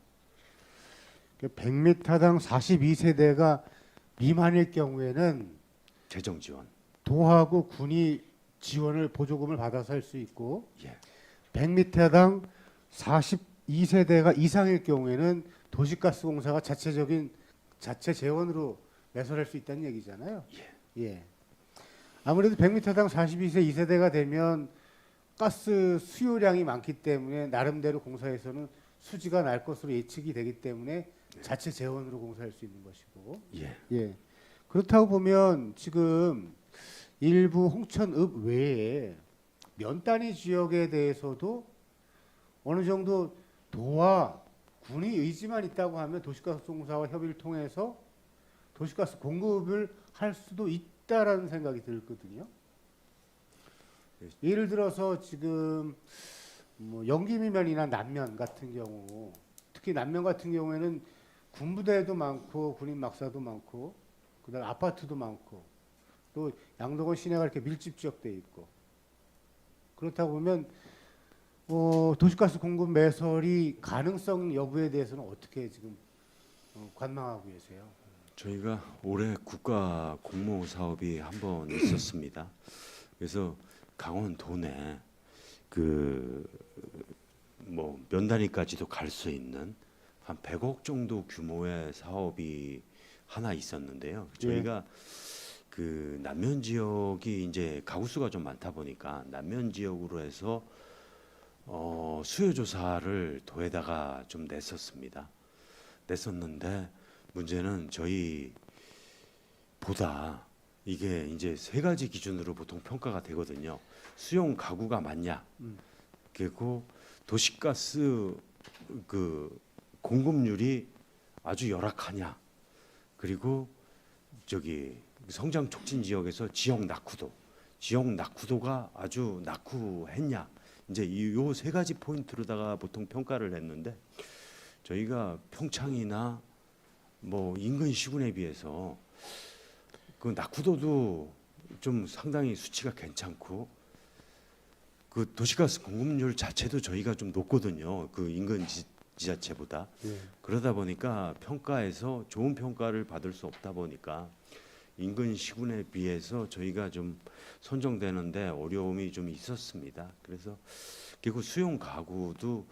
100m당 42세대가 미만일 경우에는 재정 지원. 도하고 군이 지원을 보조금을 받아서 할 수 있고 예. 100m당 42세대가 이상일 경우에는 도시가스공사가 자체 재원으로 매설할 수 있다는 얘기잖아요. 예. 아무래도 100m당 42세 2세대가 되면 가스 수요량이 많기 때문에 나름대로 공사에서는 수지가 날 것으로 예측이 되기 때문에 자체 재원으로 공사할 수 있는 것이고. 예. 예. 그렇다고 보면 지금 일부 홍천읍 외에 면 단위 지역에 대해서도 어느 정도 도와 군의 의지만 있다고 하면 도시가스공사와 협의를 통해서 도시가스 공급을 할 수도 있다라는 생각이 들거든요. 예를 들어서 지금 뭐 영기미면이나 남면 같은 경우, 특히 남면 같은 경우에는 군부대도 많고 군인 막사도 많고 그다음 아파트도 많고 또 양덕원 시내가 이렇게 밀집 지역돼 있고 그렇다 보면 도시가스 공급 매설이 가능성 여부에 대해서는 어떻게 지금 관망하고 계세요? 저희가 올해 국가 공모 사업이 한 번 있었습니다. 그래서 강원도 내 그 뭐 면 단위까지도 갈 수 있는 한 100억 정도 규모의 사업이 하나 있었는데요. 저희가 그 남면 지역이 이제 가구 수가 좀 많다 보니까 남면 지역으로 해서 수요 조사를 도에다가 좀 냈었는데 문제는 저희 보다 이게 이제 세 가지 기준으로 보통 평가가 되거든요. 수용 가구가 많냐, 그리고 도시가스 그 공급률이 아주 열악하냐. 그리고 저기 성장 촉진 지역에서 지역 낙후도가 아주 낙후했냐. 이제 이 요 세 가지 포인트로다가 보통 평가를 했는데 저희가 평창이나 뭐 인근 시군에 비해서 그 낙후도도 좀 상당히 수치가 괜찮고 그 도시가스 공급률 자체도 저희가 좀 높거든요. 그 인근 지자체보다. 예. 그러다 보니까 평가에서 좋은 평가를 받을 수 없다 보니까 인근 시군에 비해서 저희가 좀 선정되는데 어려움이 좀 있었습니다. 그래서 그리고 수용 가구도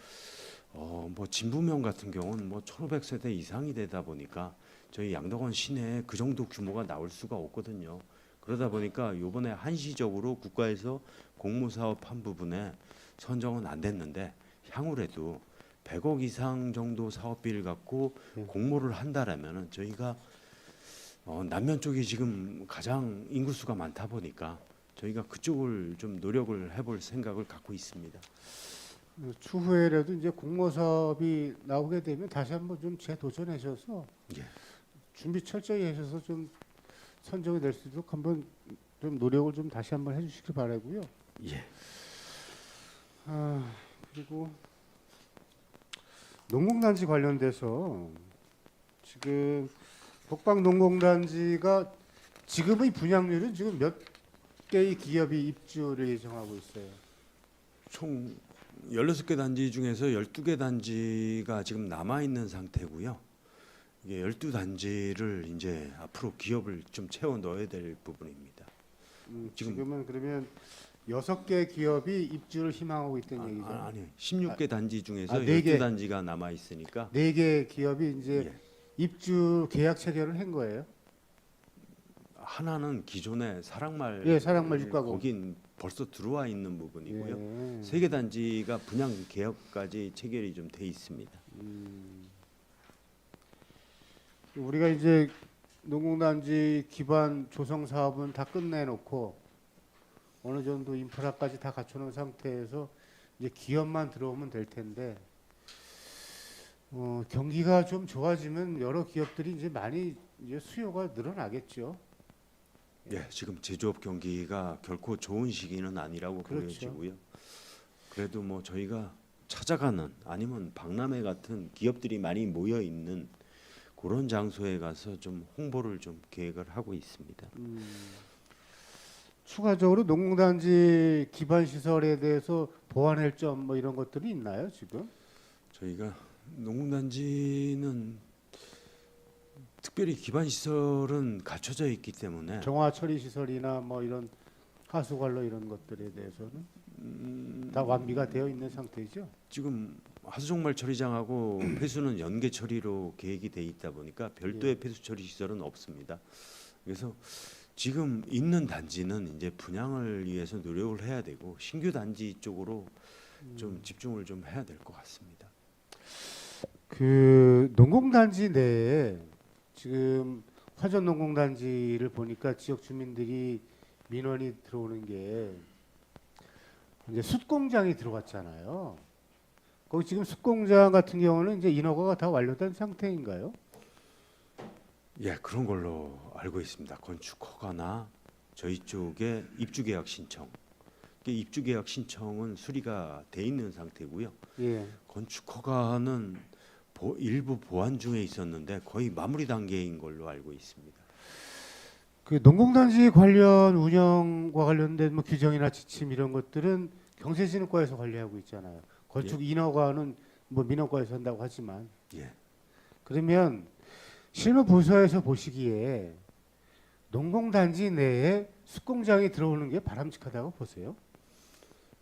뭐 진부명 같은 경우는 뭐 1,500세대 이상이 되다 보니까 저희 양덕원 시내에 그 정도 규모가 나올 수가 없거든요. 그러다 보니까 이번에 한시적으로 국가에서 공모사업 한 부분에 선정은 안 됐는데 향후에도 100억 이상 정도 사업비를 갖고 공모를 한다라면은 저희가 남면 쪽이 지금 가장 인구수가 많다 보니까 저희가 그쪽을 좀 노력을 해볼 생각을 갖고 있습니다. 추후에라도 이제 공모 사업이 나오게 되면 다시 한번 좀 재도전하셔서 예. 준비 철저히 하셔서 좀 선정이 될 수 있도록 한번 좀 노력을 좀 다시 한번 해주시길 바라고요. 예. 그리고 농공단지 관련돼서 지금 북방농공단지가 지금의 분양률은 지금 몇 개의 기업이 입주를 예정하고 있어요. 총 16개 단지 중에서 12개 단지가 지금 남아 있는 상태고요. 이게 12단지를 이제 앞으로 기업을 좀 채워 넣어야 될 부분입니다. 지금은 그러면 6개 기업이 입주를 희망하고 있다는 얘기죠. 아니, 16개 단지 중에서 4개. 12단지가 남아 있으니까 4개 기업이 이제 예. 입주 계약 체결을 한 거예요. 하나는 기존의 사랑말 예, 사랑말 육가공. 거긴 벌써 들어와 있는 부분이고요. 예. 3개 단지가 분양 계약까지 체결이 좀 돼 있습니다. 우리가 이제 농공단지 기반 조성 사업은 다 끝내놓고 어느 정도 인프라까지 다 갖춰놓은 상태에서 이제 기업만 들어오면 될 텐데 경기가 좀 좋아지면 여러 기업들이 이제 많이 이제 수요가 늘어나겠죠. 예, 지금 제조업 경기가 결코 좋은 시기는 아니라고 그렇죠. 보여지고요. 그래도 뭐 저희가 찾아가는 아니면 박람회 같은 기업들이 많이 모여 있는 그런 장소에 가서 좀 홍보를 좀 계획을 하고 있습니다. 추가적으로 농공단지 기반 시설에 대해서 보완할 점 뭐 이런 것들이 있나요 지금? 저희가 농공단지는 특별히 기반 시설은 갖춰져 있기 때문에 정화 처리 시설이나 뭐 이런 하수 관로 이런 것들에 대해서는 다 완비가 되어 있는 상태죠. 지금 하수종말 처리장하고 폐수는 연계 처리로 계획이 돼 있다 보니까 별도의 폐수 처리 시설은 없습니다. 그래서 지금 있는 단지는 이제 분양을 위해서 노력을 해야 되고 신규 단지 쪽으로 좀 집중을 좀 해야 될 것 같습니다. 그 농공단지 내에 지금 화전 농공단지를 보니까 지역 주민들이 민원이 들어오는 게 이제 숯공장이 들어갔잖아요. 거기 지금 숯공장 같은 경우는 이제 인허가가 다 완료된 상태인가요? 예, 그런 걸로 알고 있습니다. 건축 허가나 저희 쪽에 입주 계약 신청. 입주 계약 신청은 수리가 돼 있는 상태고요. 예. 건축 허가는 일부 보완 중에 있었는데 거의 마무리 단계인 걸로 알고 있습니다. 그 농공단지 관련 운영과 관련된 뭐 규정이나 지침 이런 것들은 경세진흥과에서 관리하고 있잖아요. 건축 인허가는 뭐 민허과에서 한다고 하지만 예. 그러면 실무부서에서 보시기에 농공단지 내에 숯공장이 들어오는 게 바람직하다고 보세요?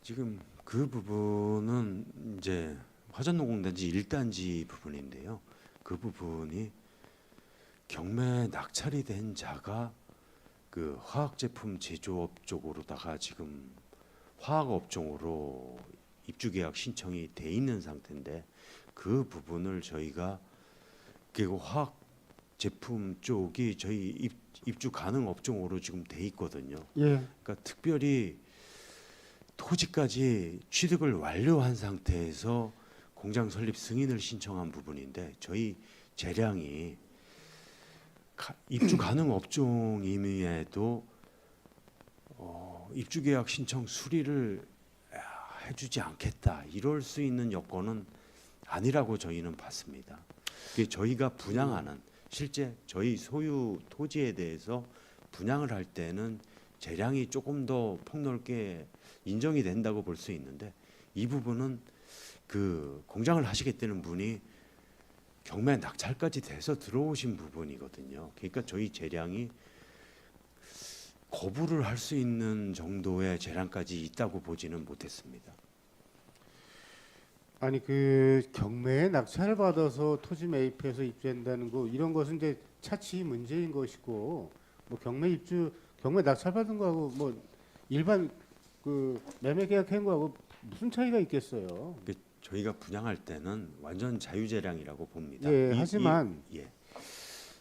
지금 그 부분은 이제 화전농공단지 1단지 부분인데요. 그 부분이 경매 낙찰이 된 자가 그 화학제품 제조업 쪽으로다가 지금 화학업종으로 입주계약 신청이 돼 있는 상태인데 그 부분을 저희가 그리고 화학제품 쪽이 저희 입주 가능 업종으로 지금 돼 있거든요. 예. 그러니까 특별히 토지까지 취득을 완료한 상태에서 공장 설립 승인을 신청한 부분인데 저희 재량이 입주 가능 업종임에도 입주 계약 신청 수리를 해주지 않겠다 이럴 수 있는 여건은 아니라고 저희는 봤습니다. 그게 저희가 분양하는 실제 저희 소유 토지에 대해서 분양을 할 때는 재량이 조금 더 폭넓게 인정이 된다고 볼 수 있는데 이 부분은 그 공장을 하시겠다는 분이 경매 낙찰까지 돼서 들어오신 부분이거든요. 그러니까 저희 재량이 거부를 할 수 있는 정도의 재량까지 있다고 보지는 못했습니다. 아니 그 경매에 낙찰을 받아서 토지 매입해서 입주한다는 거 이런 것은 이제 차치 문제인 것이고 뭐 경매 낙찰 받은 거하고 뭐 일반 그 매매 계약한 거하고 무슨 차이가 있겠어요? 저희가 분양할 때는 완전 자유재량이라고 봅니다. 예, 하지만 예.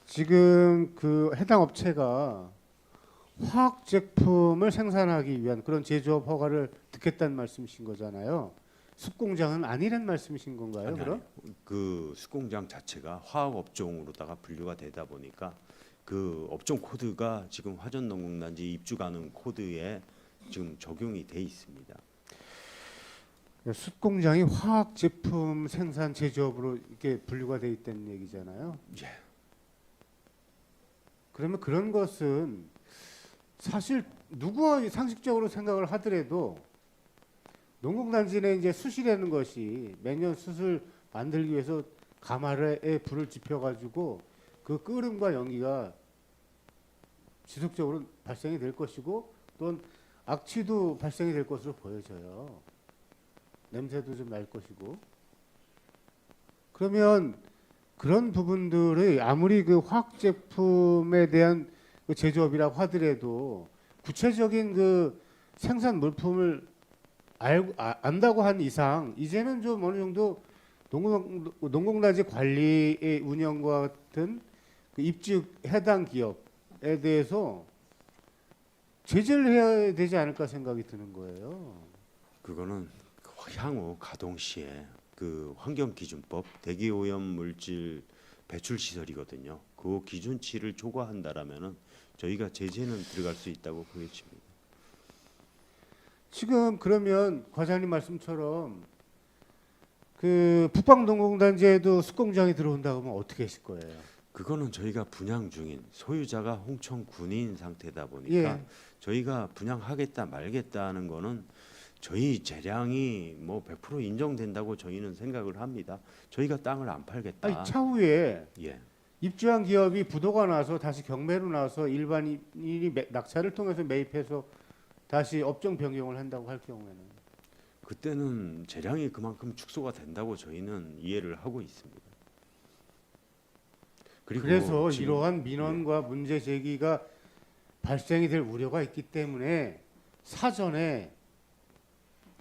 지금 그 해당 업체가 화학 제품을 생산하기 위한 그런 제조업 허가를 듣겠다는 말씀이신 거잖아요. 숲공장은 아니란 말씀이신 건가요? 아니, 그럼? 그 숯공장 자체가 화학 업종으로다가 분류가 되다 보니까 그 업종 코드가 지금 화전농공단지 입주 가능 코드에 지금 적용이 돼 있습니다. 숯공장이 화학 제품 생산 제조업으로 이렇게 분류가 돼 있다는 얘기잖아요. 예. 그러면 그런 것은 사실 누구와 상식적으로 생각을 하더라도 농공단지 내 이제 숯이라는 것이 매년 숯을 만들기 위해서 가마에 불을 지펴가지고 그 끓음과 연기가 지속적으로 발생이 될 것이고 또는 악취도 발생이 될 것으로 보여져요. 냄새도 좀 날 것이고. 그러면 그런 부분들의 아무리 그 화학 제품에 대한 그 제조업이라고 하더라도 구체적인 그 생산 물품을 안다고 한 이상 이제는 좀 어느 정도 농공단지 관리의 운영과 같은 그 입주 해당 기업에 대해서 제재를 해야 되지 않을까 생각이 드는 거예요. 그거는 향후 가동 시에 그 환경기준법 대기오염 물질 배출 시설이거든요. 그 기준치를 초과한다라면은 저희가 제재는 들어갈 수 있다고 보여집니다. 지금 그러면 과장님 말씀처럼 그 북방농공단지에도 숯공장이 들어온다고 하면 어떻게 하실 거예요? 그거는 저희가 분양 중인 소유자가 홍천 군인 상태다 보니까 예. 저희가 분양하겠다 말겠다는 거는 저희 재량이 뭐 100% 인정된다고 저희는 생각을 합니다. 저희가 땅을 안 팔겠다. 아니 차후에 예. 입주한 기업이 부도가 나서 다시 경매로 나서 일반인이 낙찰을 통해서 매입해서 다시 업종 변경을 한다고 할 경우에는 그때는 재량이 그만큼 축소가 된다고 저희는 이해를 하고 있습니다. 그리고 그래서 지금 이러한 민원과 문제 제기가 발생이 될 우려가 있기 때문에 사전에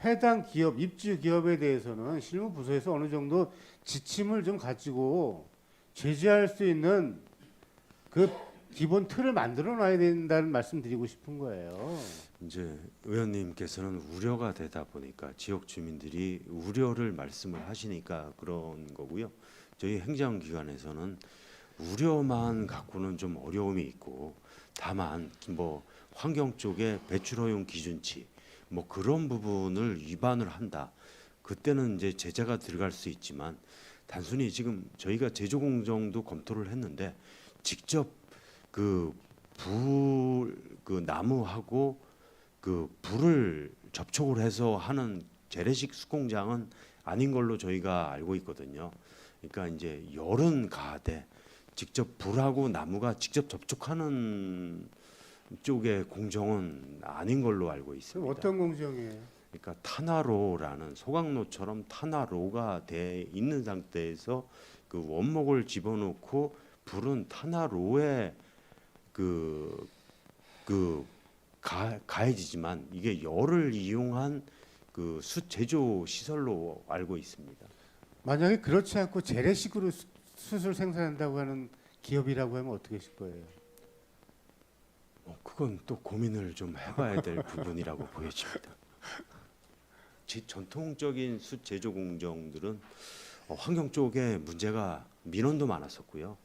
해당 기업 입주 기업에 대해서는 실무부서에서 어느 정도 지침을 좀 가지고 제재할 수 있는 그 기본 틀을 만들어 놔야 된다는 말씀 드리고 싶은 거예요. 이제 의원님께서는 우려가 되다 보니까 지역 주민들이 우려를 말씀을 하시니까 그런 거고요. 저희 행정기관에서는 우려만 갖고는 좀 어려움이 있고 다만 뭐 환경 쪽에 배출 허용 기준치 뭐 그런 부분을 위반을 한다. 그때는 이제 제재가 들어갈 수 있지만 단순히 지금 저희가 제조 공정도 검토를 했는데 직접 그 나무하고 그 불을 접촉을 해서 하는 재래식 숯공장은 아닌 걸로 저희가 알고 있거든요. 그러니까 이제 열은 가하되 직접 불하고 나무가 직접 접촉하는 쪽의 공정은 아닌 걸로 알고 그럼 있습니다. 어떤 공정이에요? 그러니까 탄화로라는 소각로처럼 탄화로가 돼 있는 상태에서 그 원목을 집어넣고 불은 탄화로에 가해지지만 이게 열을 이용한 그 숯 제조 시설로 알고 있습니다. 만약에 그렇지 않고 재래식으로 숯을 생산한다고 하는 기업이라고 하면 어떻게 하실 거예요? 그건 또 고민을 좀 해봐야 될 부분이라고 보여집니다. 전통적인 숯 제조 공정들은 환경 쪽에 문제가 민원도 많았었고요.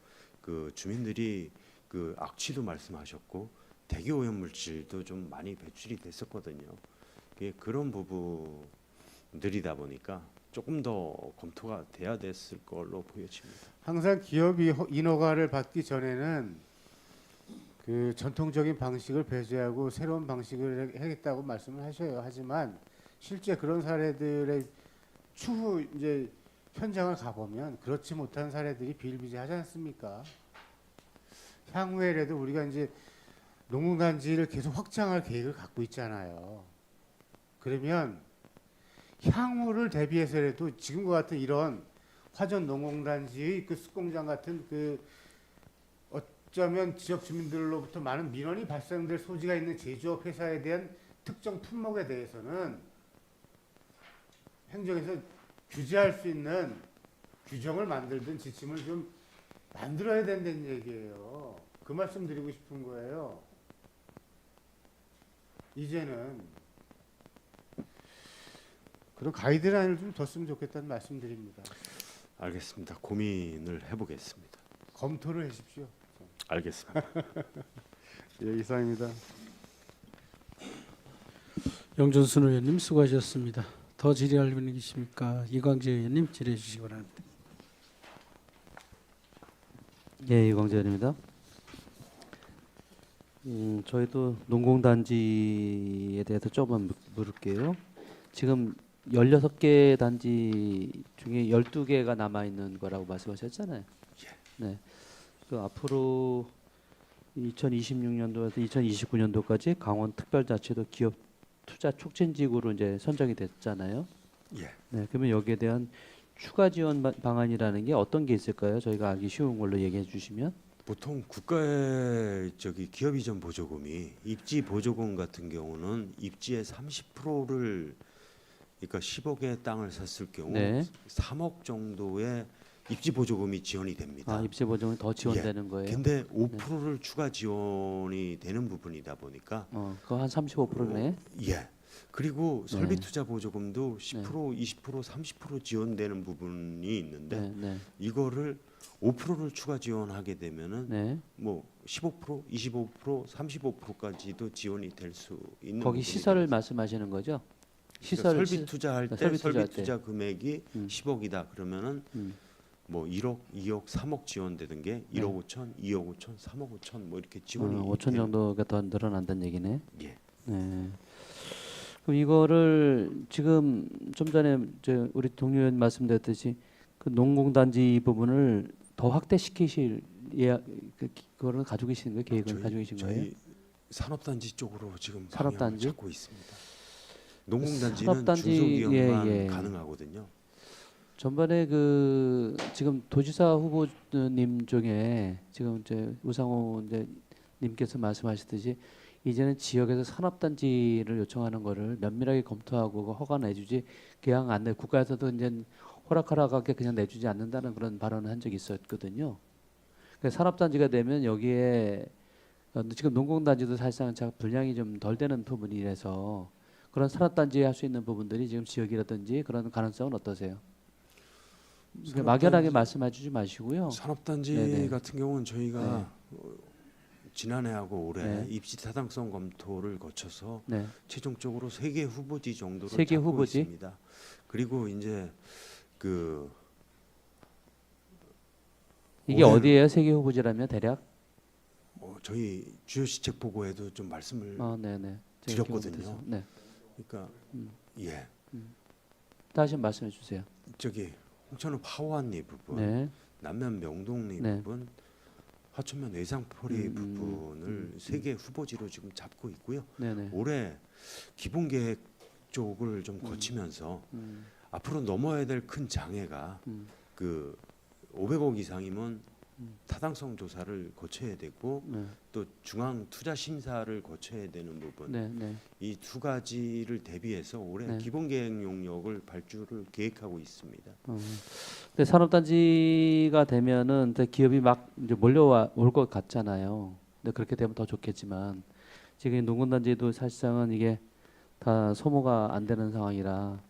그 주민들이 그 악취도 말씀하셨고 대기 오염 물질도 좀 많이 배출이 됐었거든요. 그런 부분들이다 보니까 조금 더 검토가 돼야 됐을 걸로 보여집니다. 항상 기업이 인허가를 받기 전에는 그 전통적인 방식을 배제하고 새로운 방식을 하겠다고 말씀을 하셔요. 하지만 실제 그런 사례들의 추후 이제 현장을 가보면 그렇지 못한 사례들이 비일비재하지 않습니까? 향후에라도 우리가 이제 농공단지를 계속 확장할 계획을 갖고 있잖아요. 그러면 향후를 대비해서라도 지금과 같은 이런 화전 농공단지의 그 숯공장 같은 그 어쩌면 지역 주민들로부터 많은 민원이 발생될 소지가 있는 제조업 회사에 대한 특정 품목에 대해서는 행정에서 규제할 수 있는 규정을 만들든 지침을 좀 만들어야 된다는 얘기예요. 그 말씀 드리고 싶은 거예요. 이제는 그런 가이드라인을 좀 뒀으면 좋겠다는 말씀드립니다. 알겠습니다. 고민을 해보겠습니다. 검토를 하십시오. 알겠습니다. 예, 이상입니다. 영준순 의원님 수고하셨습니다. 더 질의할 분이 계십니까? 이광재 의원님 질의해 주시기 바랍니다. 예, 이광재 의원입니다. 저희도 농공단지에 대해서 조금만 물을게요. 지금 16개 단지 중에 12개가 남아 있는 거라고 말씀하셨잖아요. 네. 그 앞으로 2026년도에서 2029년도까지 강원 특별자치도 기업 투자 촉진지구로 이제 선정이 됐잖아요. 예. 네. 그러면 여기에 대한 추가 지원 방안이라는 게 어떤 게 있을까요? 저희가 알기 쉬운 걸로 얘기해 주시면. 보통 국가의 기업 이전 보조금이 입지 보조금 같은 경우는 입지의 30%를 그러니까 10억의 땅을 샀을 경우 네. 3억 정도의 입지 보조금이 지원이 됩니다. 아, 입지 보조금이 더 지원되는 거예요. 근데 5%를 추가 지원이 되는 부분이다 보니까 그거 한 35%네. 예. 그리고 네. 설비 투자 보조금도 10%, 20%, 30% 지원되는 부분이 있는데 네, 네. 이거를 5%를 추가 지원하게 되면은 네. 뭐 15%, 25%, 35%까지도 지원이 될 수 있는 거기 부분이 시설을 됩니다. 말씀하시는 거죠? 그러니까 시설을 설비 투자할 때 설비 설비 투자할 때. 투자 금액이 음. 10억이다 그러면은 뭐 1억, 2억, 3억 지원되는 게 1억 5천, 2억 5천, 3억 5천 뭐 이렇게 지원이 5천 되는- 정도가 더 늘어난다는 얘기네. 예. 네. 그럼 이거를 지금 좀 전에 우리 동료 의원 말씀드렸듯이 그 농공단지 부분을 더 확대시키실 그거를 가지고 계시는 거예요? 계획을 가지고 계신 거예요? 저희 산업단지 쪽으로 지금 산업단지? 방향을 잡고 있습니다. 농공단지는 산업단지, 중소기업만 예, 예. 가능하거든요. 전번에 그 지금 도지사 후보님 중에 지금 이제 우상호 이제 님께서 말씀하셨듯이 이제는 지역에서 산업단지를 요청하는 거를 면밀하게 검토하고 그 허가 내주지 그냥 안 내. 국가에서도 이제 허락하라고 그냥 내주지 않는다는 그런 발언을 한 적이 있었거든요. 그러니까 산업단지가 되면 여기에 지금 농공단지도 사실상 분량이 좀 덜 되는 부분이라서 그런 산업단지에 할 수 있는 부분들이 지금 지역이라든지 그런 가능성은 어떠세요? 그러니까 막연하게 말씀해주지 마시고요. 산업단지 네네. 같은 경우는 저희가 지난해하고 올해 네. 입지 타당성 검토를 거쳐서 네. 최종적으로 3개 후보지 정도를 세개 잡고 후보지? 있습니다. 그리고 이제 그 이게 올해는- 어디예요? 세계 후보지라면 대략? 저희 주요 시책 보고에도 좀 말씀을 네네. 드렸거든요. 기억나서. 네. 그러니까 음. 예 다시 한번 말씀해 주세요. 저기 홍천읍 하완리 부분, 네. 남면 명동리 네. 부분, 하천면 외상포리 부분을 3개 후보지로 지금 잡고 있고요. 네네. 올해 기본 계획 쪽을 좀 거치면서 앞으로 넘어야 될 큰 장애가 그 500억 이상이면 타당성 조사를 거쳐야 되고 네. 또 중앙 투자 심사를 거쳐야 되는 부분 네. 네. 이 두 가지를 대비해서 올해 네. 기본 계획 용역을 발주를 계획하고 있습니다. 근데 산업단지가 되면은 이제 기업이 막 이제 몰려와 올 것 같잖아요. 근데 그렇게 되면 더 좋겠지만 지금 농군단지도 사실상은 이게 다 소모가 안 되는 상황이라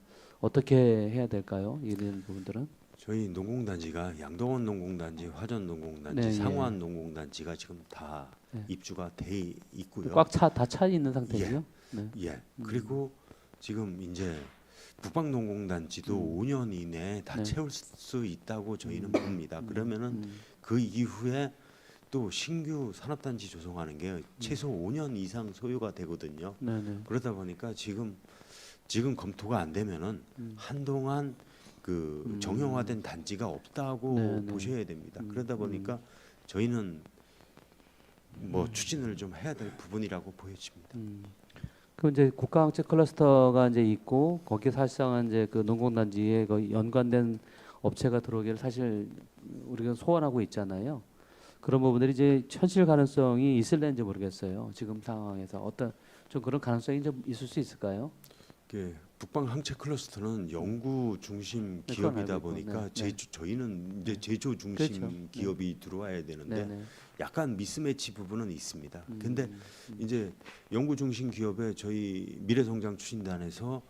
어떻게 해야 될까요? 이런 부분들은. 저희 농공단지가 양동원 농공단지, 화전 농공단지, 네, 상환 농공단지가 지금 다 네. 입주가 돼 있고요. 다 차 있는 상태고요. 네. 예. 그리고 지금 이제 북방농공단지도 5년 이내에 다 네. 채울 수 있다고 저희는 봅니다. 그러면은 음. 그 이후에 또 신규 산업단지 조성하는 게 최소 5년 이상 소요가 되거든요. 네네. 그러다 보니까 지금 검토가 안 되면은 한동안 그 정형화된 단지가 없다고 네, 네. 보셔야 됩니다. 그러다 보니까 저희는 뭐 추진을 좀 해야 될 부분이라고 보여집니다. 그 이제 국가항체 클러스터가 이제 있고 거기에 사실상 이제 그 농공단지에 그 연관된 업체가 들어오기를 사실 우리가 소원하고 있잖아요. 그런 부분들이 이제 현실 가능성이 있을는지 모르겠어요. 지금 상황에서 어떤 좀 그런 가능성이 좀 있을 수 있을까요? 그 북방 항체 클러스터는 연구 중심 네, 그건 기업이다 알고 있고, 보니까 네, 저희는 이제 제조 중심 그렇죠. 네. 기업이 들어와야 되는데 네네. 약간 미스매치 부분은 있습니다. 근데 이제 연구 중심 기업에 저희 미래성장 추진단에서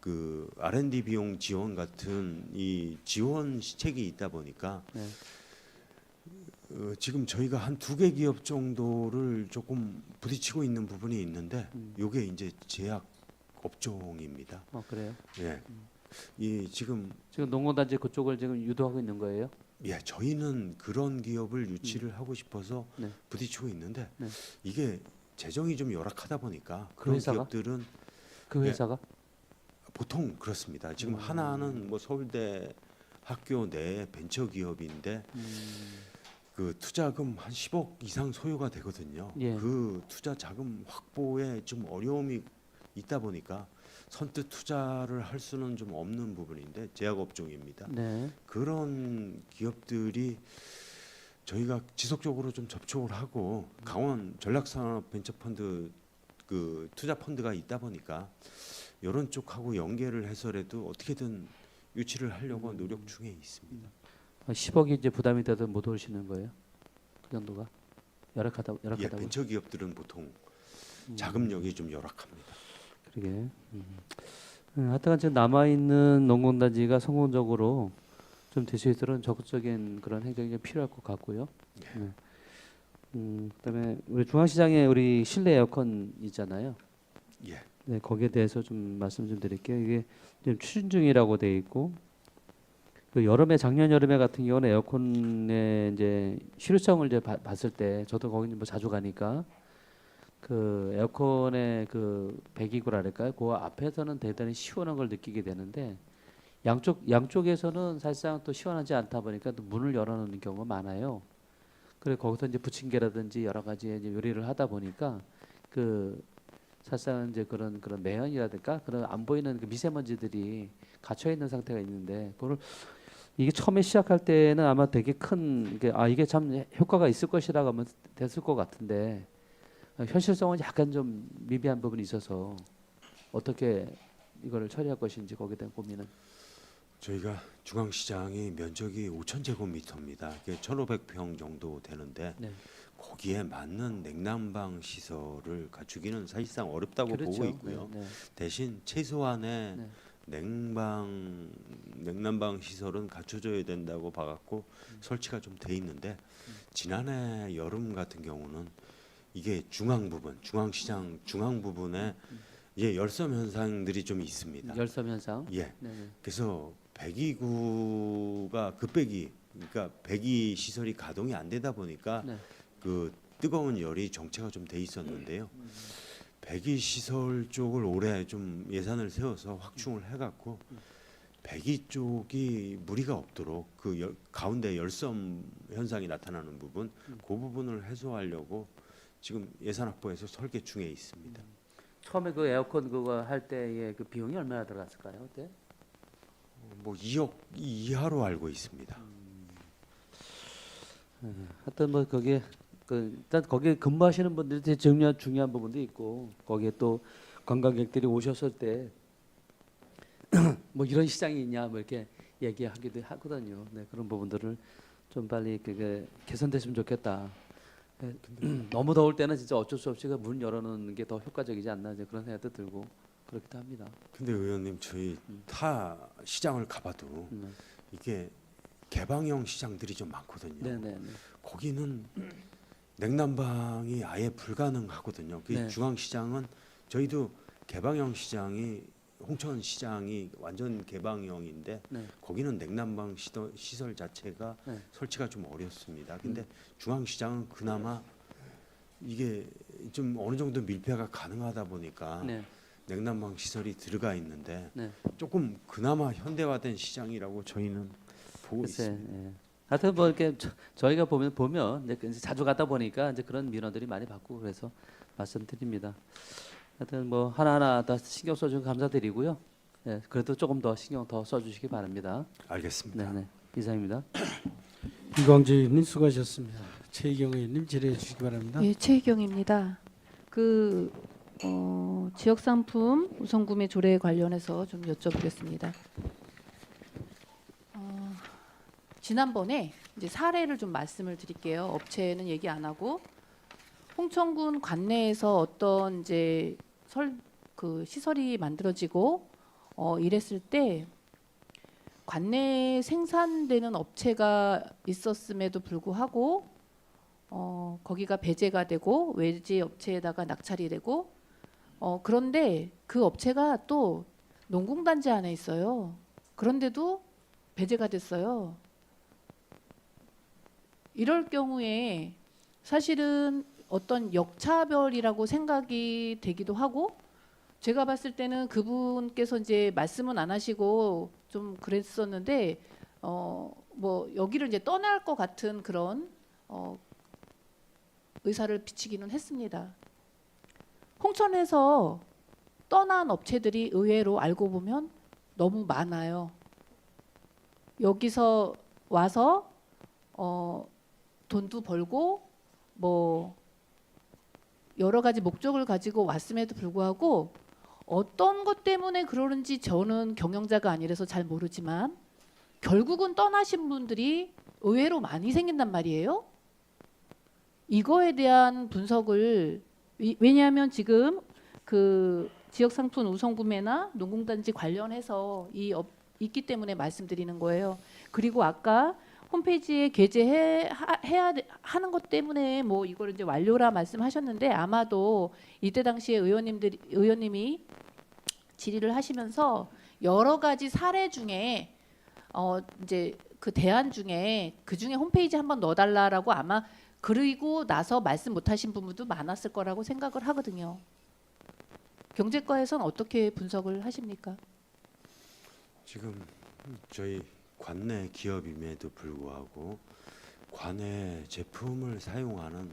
그 R&D 비용 지원 같은 이 지원 시책이 있다 보니까 네. 지금 저희가 한 2개 기업 정도를 조금 부딪히고 있는 부분이 있는데 요게 이제 제약 업종입니다. 그래요. 예. 이 지금 농공단지 그쪽을 지금 유도하고 있는 거예요? 예, 저희는 그런 기업을 유치를 하고 싶어서 네. 부딪히고 있는데 네. 이게 재정이 좀 열악하다 보니까 그 그런 회사가? 기업들은 그 예. 회사가? 보통 그렇습니다. 지금 하나는 뭐 서울대 학교 내 벤처 기업인데 그 투자금 한 10억 이상 소요가 되거든요. 예. 그 투자 자금 확보에 좀 어려움이 있다 보니까 선뜻 투자를 할 수는 좀 없는 부분인데 제약 업종입니다. 네. 그런 기업들이 저희가 지속적으로 좀 접촉을 하고 강원 전략산업벤처펀드 그 투자 펀드가 있다 보니까 이런 쪽하고 연계를 해서라도 어떻게든 유치를 하려고 노력 중에 있습니다. 10억이 이제 부담이 돼도 못 오시는 거예요? 그 정도가 예, 열악하다고. 벤처 기업들은 보통 자금력이 좀 열악합니다. 그러게. 하여튼 지금 남아 있는 농공단지가 성공적으로 좀 될 수 있도록 적극적인 그런 행정이 좀 필요할 것 같고요. 네. 그다음에 우리 중앙시장에 우리 실내 에어컨 있잖아요. 예. 네, 거기에 대해서 좀 말씀 좀 드릴게요. 이게 지금 추진 중이라고 돼 있고 그 작년 여름에 같은 경우는 에어컨의 이제 실효성을 이제 봤을 때 저도 거기 뭐 자주 가니까 그 에어컨의 그 배기구랄까요? 그 앞에서는 대단히 시원한 걸 느끼게 되는데 양쪽에서는 사실상 또 시원하지 않다 보니까 또 문을 열어놓는 경우가 많아요. 그래 거기서 이제 부침개라든지 여러 가지 이제 요리를 하다 보니까 그 사실상 이제 그런 매연이라든가 그런 안 보이는 그 미세먼지들이 갇혀 있는 상태가 있는데 이게 처음에 시작할 때는 아마 되게 큰 이게 참 효과가 있을 것이라고 하면 됐을 것 같은데 현실성은 약간 좀 미비한 부분이 있어서 어떻게 이거를 처리할 것인지 거기에 대한 고민은. 저희가 중앙시장이 면적이 5,000제곱미터입니다. 이게 1,500평 정도 되는데 네. 거기에 맞는 냉난방 시설을 갖추기는 사실상 어렵다고 그렇죠. 보고 있고요. 네, 네. 대신 최소한의 네. 냉난방 시설은 갖춰줘야 된다고 봐갖고 설치가 좀 돼 있는데 지난해 여름 같은 경우는 이게 중앙시장 중앙 부분에 열섬 현상들이 좀 있습니다. 열섬 현상. 예. 네, 네. 그래서 배기구가 그러니까 배기 시설이 가동이 안 되다 보니까 네. 그 뜨거운 열이 정체가 좀 돼 있었는데요. 배기 시설 쪽을 올해 좀 예산을 세워서 확충을 해갖고 배기 쪽이 무리가 없도록 가운데 열섬 현상이 나타나는 부분, 그 부분을 해소하려고 지금 예산 확보해서 설계 중에 있습니다. 처음에 그 에어컨 그거 할 때의 그 비용이 얼마나 들어갔을까요? 그때? 뭐 2억 이하로 알고 있습니다. 하여튼 뭐 거기에 일단 거기에 근무하시는 분들이 되게 중요한 부분도 있고 거기에 또 관광객들이 오셨을 때 뭐 이런 시장이 있냐 뭐 이렇게 얘기하기도 하거든요. 네, 그런 부분들을 좀 빨리 그게 개선됐으면 좋겠다. 너무 더울 때는 진짜 어쩔 수 없이 문 열어놓는 게 더 효과적이지 않나 이제 그런 생각도 들고. 그렇기도 합니다. 근데 의원님 저희 타 시장을 가봐도 네. 이게 개방형 시장들이 좀 많거든요. 네네네. 거기는 냉난방이 아예 불가능하거든요. 그 네. 중앙시장은 저희도 개방형 시장이 홍천 시장이 완전 개방형인데 네. 거기는 냉난방 시설 자체가 네. 설치가 좀 어렵습니다. 근데 중앙시장은 그나마 이게 좀 어느 정도 밀폐가 가능하다 보니까 네. 냉난방 시설이 들어가 있는데 네. 조금 그나마 현대화된 시장이라고 저희는 보고 글쎄, 있습니다. 예. 하여튼 뭐 이렇게 저희가 보면 이제 자주 가다 보니까 이제 그런 민원들이 많이 받고 그래서 말씀드립니다. 하여튼 뭐 하나하나 다 신경 써주셔서 감사드리고요. 예, 그래도 조금 더 신경 더 써주시기 바랍니다. 알겠습니다. 네네. 이상입니다. 이광재 의원님 수고하셨습니다. 최희경 의원님 질의해 주시기 바랍니다. 예, 최희경입니다. 그 지역 상품 우선 구매 조례에 관련해서 좀 여쭤보겠습니다. 지난번에 이제 사례를 좀 말씀을 드릴게요. 업체는 얘기 안 하고 홍천군 관내에서 어떤 이제 그 시설이 만들어지고 이랬을 때 관내에 생산되는 업체가 있었음에도 불구하고 거기가 배제가 되고 외지 업체에다가 낙찰이 되고 그런데 그 업체가 또 농공단지 안에 있어요. 그런데도 배제가 됐어요. 이럴 경우에 사실은 어떤 역차별이라고 생각이 되기도 하고 제가 봤을 때는 그분께서 이제 말씀은 안 하시고 좀 그랬었는데 뭐 여기를 이제 떠날 것 같은 그런 의사를 비치기는 했습니다. 홍천에서 떠난 업체들이 의외로 알고 보면 너무 많아요. 여기서 와서 돈도 벌고 뭐 여러 가지 목적을 가지고 왔음에도 불구하고 어떤 것 때문에 그러는지 저는 경영자가 아니라서 잘 모르지만 결국은 떠나신 분들이 의외로 많이 생긴단 말이에요. 이거에 대한 분석을 왜냐하면 지금 그 지역상품 우선 구매나 농공단지 관련해서 있기 때문에 말씀드리는 거예요. 그리고 아까 홈페이지에 게재해야 하는 것 때문에 뭐 이걸 이제 완료라 말씀하셨는데 아마도 이때 당시에 의원님이 질의를 하시면서 여러 가지 사례 중에 이제 그 대안 중에 그 중에 홈페이지 한번 넣어달라라고 아마 그리고 나서 말씀 못하신 부분도 많았을 거라고 생각을 하거든요. 경제과에서는 어떻게 분석을 하십니까? 지금 저희 관내 기업임에도 불구하고 관내 제품을 사용하는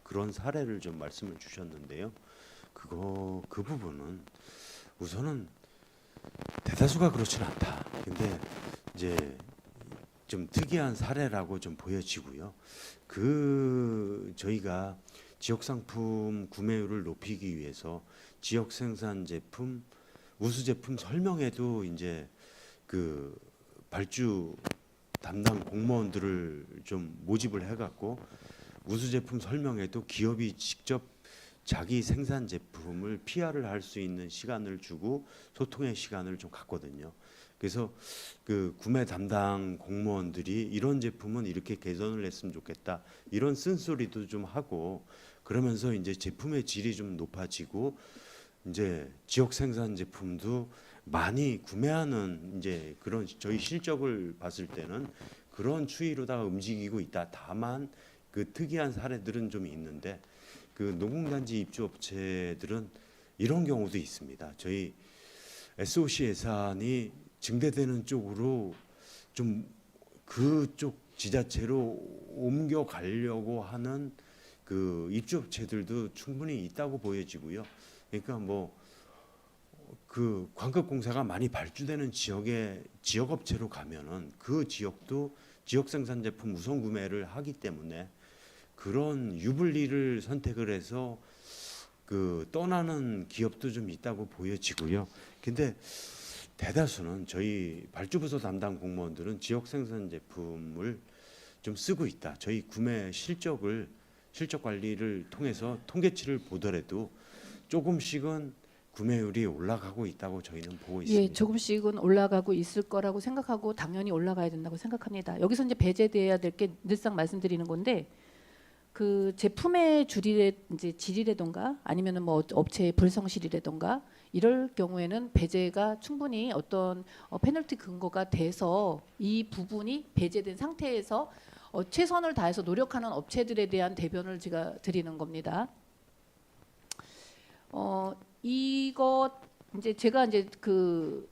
그런 사례를 좀 말씀을 주셨는데요. 그 부분은 우선은 대다수가 그렇지는 않다. 근데 이제 좀 특이한 사례라고 좀 보여지고요. 저희가 지역 상품 구매율을 높이기 위해서 지역 생산 제품, 우수 제품 설명에도 이제 그 발주 담당 공무원들을 좀 모집을 해갖고 우수 제품 설명에도 기업이 직접 자기 생산 제품을 PR을 할 수 있는 시간을 주고 소통의 시간을 좀 갖거든요. 그래서 그 구매 담당 공무원들이 이런 제품은 이렇게 개선을 했으면 좋겠다 이런 쓴소리도 좀 하고 그러면서 이제 제품의 질이 좀 높아지고 이제 지역 생산 제품도 많이 구매하는 이제 그런 저희 실적을 봤을 때는 그런 추이로다가 움직이고 있다. 다만 그 특이한 사례들은 좀 있는데 그 농공단지 입주업체들은 이런 경우도 있습니다. 저희 SOC 예산이 증대되는 쪽으로 좀 그쪽 지자체로 옮겨가려고 하는 그 입주업체들도 충분히 있다고 보여지고요. 그러니까 뭐 그 광급공사가 많이 발주되는 지역 업체로 가면은 그 지역도 지역 생산 제품 우선 구매를 하기 때문에 그런 유불리를 선택을 해서 그 떠나는 기업도 좀 있다고 보여지고요. 근데 대다수는 저희 발주부서 담당 공무원들은 지역 생산 제품을 좀 쓰고 있다. 저희 구매 실적 관리를 통해서 통계치를 보더라도 조금씩은 구매율이 올라가고 있다고 저희는 보고 예, 있습니다. 조금씩은 올라가고 있을 거라고 생각하고 당연히 올라가야 된다고 생각합니다. 여기서 이제 배제돼야 될 게 늘상 말씀드리는 건데 그 제품의 질이라던가 아니면은 뭐 업체의 불성실이라던가 이럴 경우에는 배제가 충분히 어떤 페널티 근거가 돼서 이 부분이 배제된 상태에서 최선을 다해서 노력하는 업체들에 대한 대변을 제가 드리는 겁니다. 이거 이제 제가 이제 그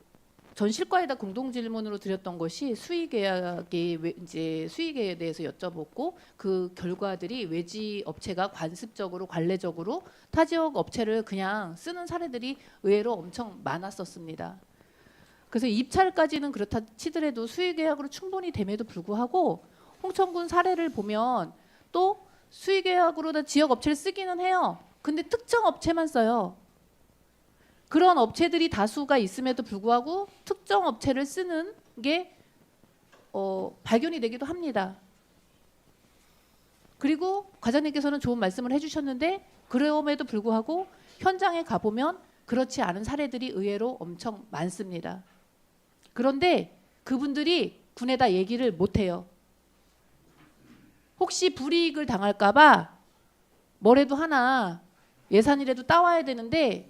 전 실과에다 공동 질문으로 드렸던 것이 수의계약이 이제 수의계에 대해서 여쭤봤고 그 결과들이 외지 업체가 관습적으로 관례적으로 타 지역 업체를 그냥 쓰는 사례들이 의외로 엄청 많았었습니다. 그래서 입찰까지는 그렇다 치더라도 수의계약으로 충분히 됨에도 불구하고 홍천군 사례를 보면 또 수의계약으로 다 지역 업체를 쓰기는 해요. 근데 특정 업체만 써요. 그런 업체들이 다수가 있음에도 불구하고 특정 업체를 쓰는 게 발견이 되기도 합니다. 그리고 과장님께서는 좋은 말씀을 해주셨는데 그럼에도 불구하고 현장에 가보면 그렇지 않은 사례들이 의외로 엄청 많습니다. 그런데 그분들이 군에다 얘기를 못해요. 혹시 불이익을 당할까 봐 뭐래도 하나 예산이라도 따와야 되는데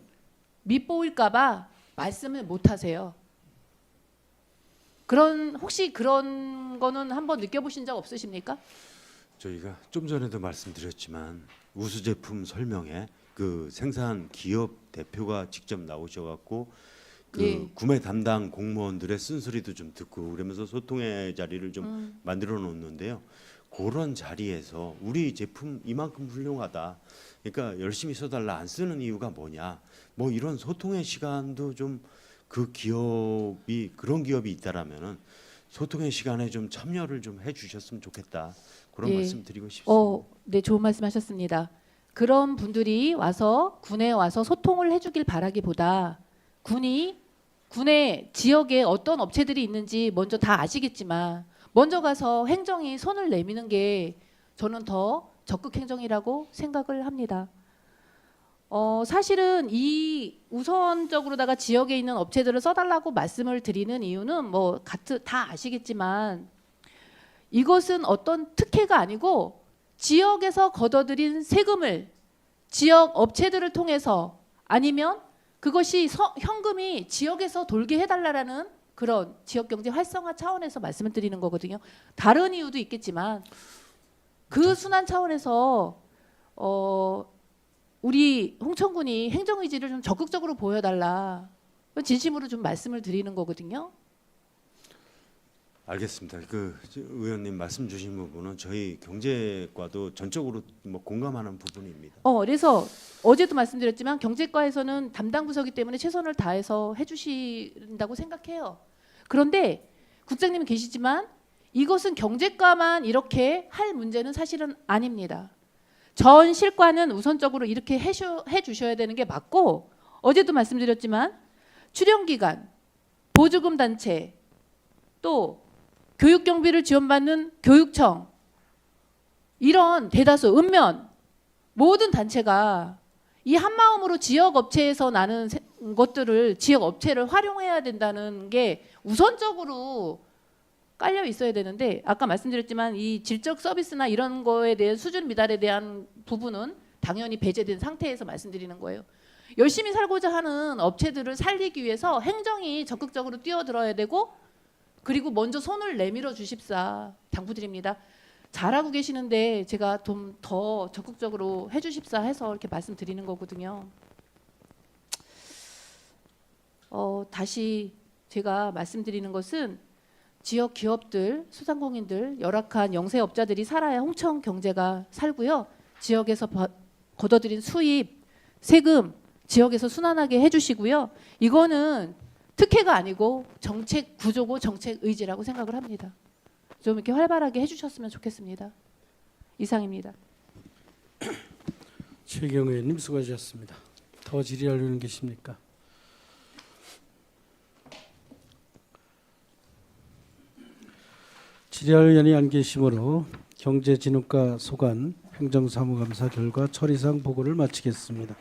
밉보일까 봐 말씀을 못 하세요. 혹시 그런 거는 한번 느껴보신 적 없으십니까? 저희가 좀 전에도 말씀드렸지만 우수 제품 설명에 그 생산 기업 대표가 직접 나오셔갖고 그 예. 구매 담당 공무원들의 쓴소리도 좀 듣고 그러면서 소통의 자리를 좀 만들어 놓는데요. 그런 자리에서 우리 제품 이만큼 훌륭하다. 그러니까 열심히 써달라 안 쓰는 이유가 뭐냐. 뭐 이런 소통의 시간도 좀 그 기업이 그런 기업이 있다라면은 소통의 시간에 좀 참여를 좀 해주셨으면 좋겠다. 그런 예. 말씀 드리고 싶습니다. 네, 좋은 말씀하셨습니다. 그런 분들이 와서 군에 와서 소통을 해주길 바라기보다 군의 지역에 어떤 업체들이 있는지 먼저 다 아시겠지만 먼저 가서 행정이 손을 내미는 게 저는 더 적극 행정이라고 생각을 합니다. 사실은 이 우선적으로다가 지역에 있는 업체들을 써달라고 말씀을 드리는 이유는 뭐 다 아시겠지만 이것은 어떤 특혜가 아니고 지역에서 걷어들인 세금을 지역 업체들을 통해서 아니면 그것이 현금이 지역에서 돌게 해달라라는 그런 지역경제 활성화 차원에서 말씀을 드리는 거거든요. 다른 이유도 있겠지만 그 순환 차원에서 우리 홍천군이 행정의지를 좀 적극적으로 보여달라. 진심으로 좀 말씀을 드리는 거거든요. 알겠습니다. 그 의원님 말씀 주신 부분은 저희 경제과도 전적으로 뭐 공감하는 부분입니다. 그래서 어제도 말씀드렸지만 경제과에서는 담당 부서기 때문에 최선을 다해서 해주신다고 생각해요. 그런데 국장님은 계시지만 이것은 경제과만 이렇게 할 문제는 사실은 아닙니다. 전 실과는 우선적으로 이렇게 해주셔야 되는 게 맞고 어제도 말씀드렸지만 출연기관, 보조금 단체, 또 교육경비를 지원받는 교육청 이런 대다수 읍면 모든 단체가 이 한마음으로 지역 업체에서 나는 것들을 지역 업체를 활용해야 된다는 게 우선적으로 깔려 있어야 되는데 아까 말씀드렸지만 이 질적 서비스나 이런 거에 대한 수준 미달에 대한 부분은 당연히 배제된 상태에서 말씀드리는 거예요. 열심히 살고자 하는 업체들을 살리기 위해서 행정이 적극적으로 뛰어들어야 되고 그리고 먼저 손을 내밀어 주십사 당부드립니다. 잘하고 계시는데 제가 좀 더 적극적으로 해주십사 해서 이렇게 말씀드리는 거거든요. 다시 제가 말씀드리는 것은 지역 기업들, 소상공인들, 열악한 영세업자들이 살아야 홍천 경제가 살고요. 지역에서 걷어들인 수입, 세금 지역에서 순환하게 해주시고요. 이거는 특혜가 아니고 정책 구조고 정책 의지라고 생각을 합니다. 좀 이렇게 활발하게 해주셨으면 좋겠습니다. 이상입니다. 최경 의원님 수고하셨습니다. 더 질의할 의원 계십니까? 질의할 의원이 안 계시므로 경제진흥과 소관 행정사무감사 결과 처리사항 보고를 마치겠습니다.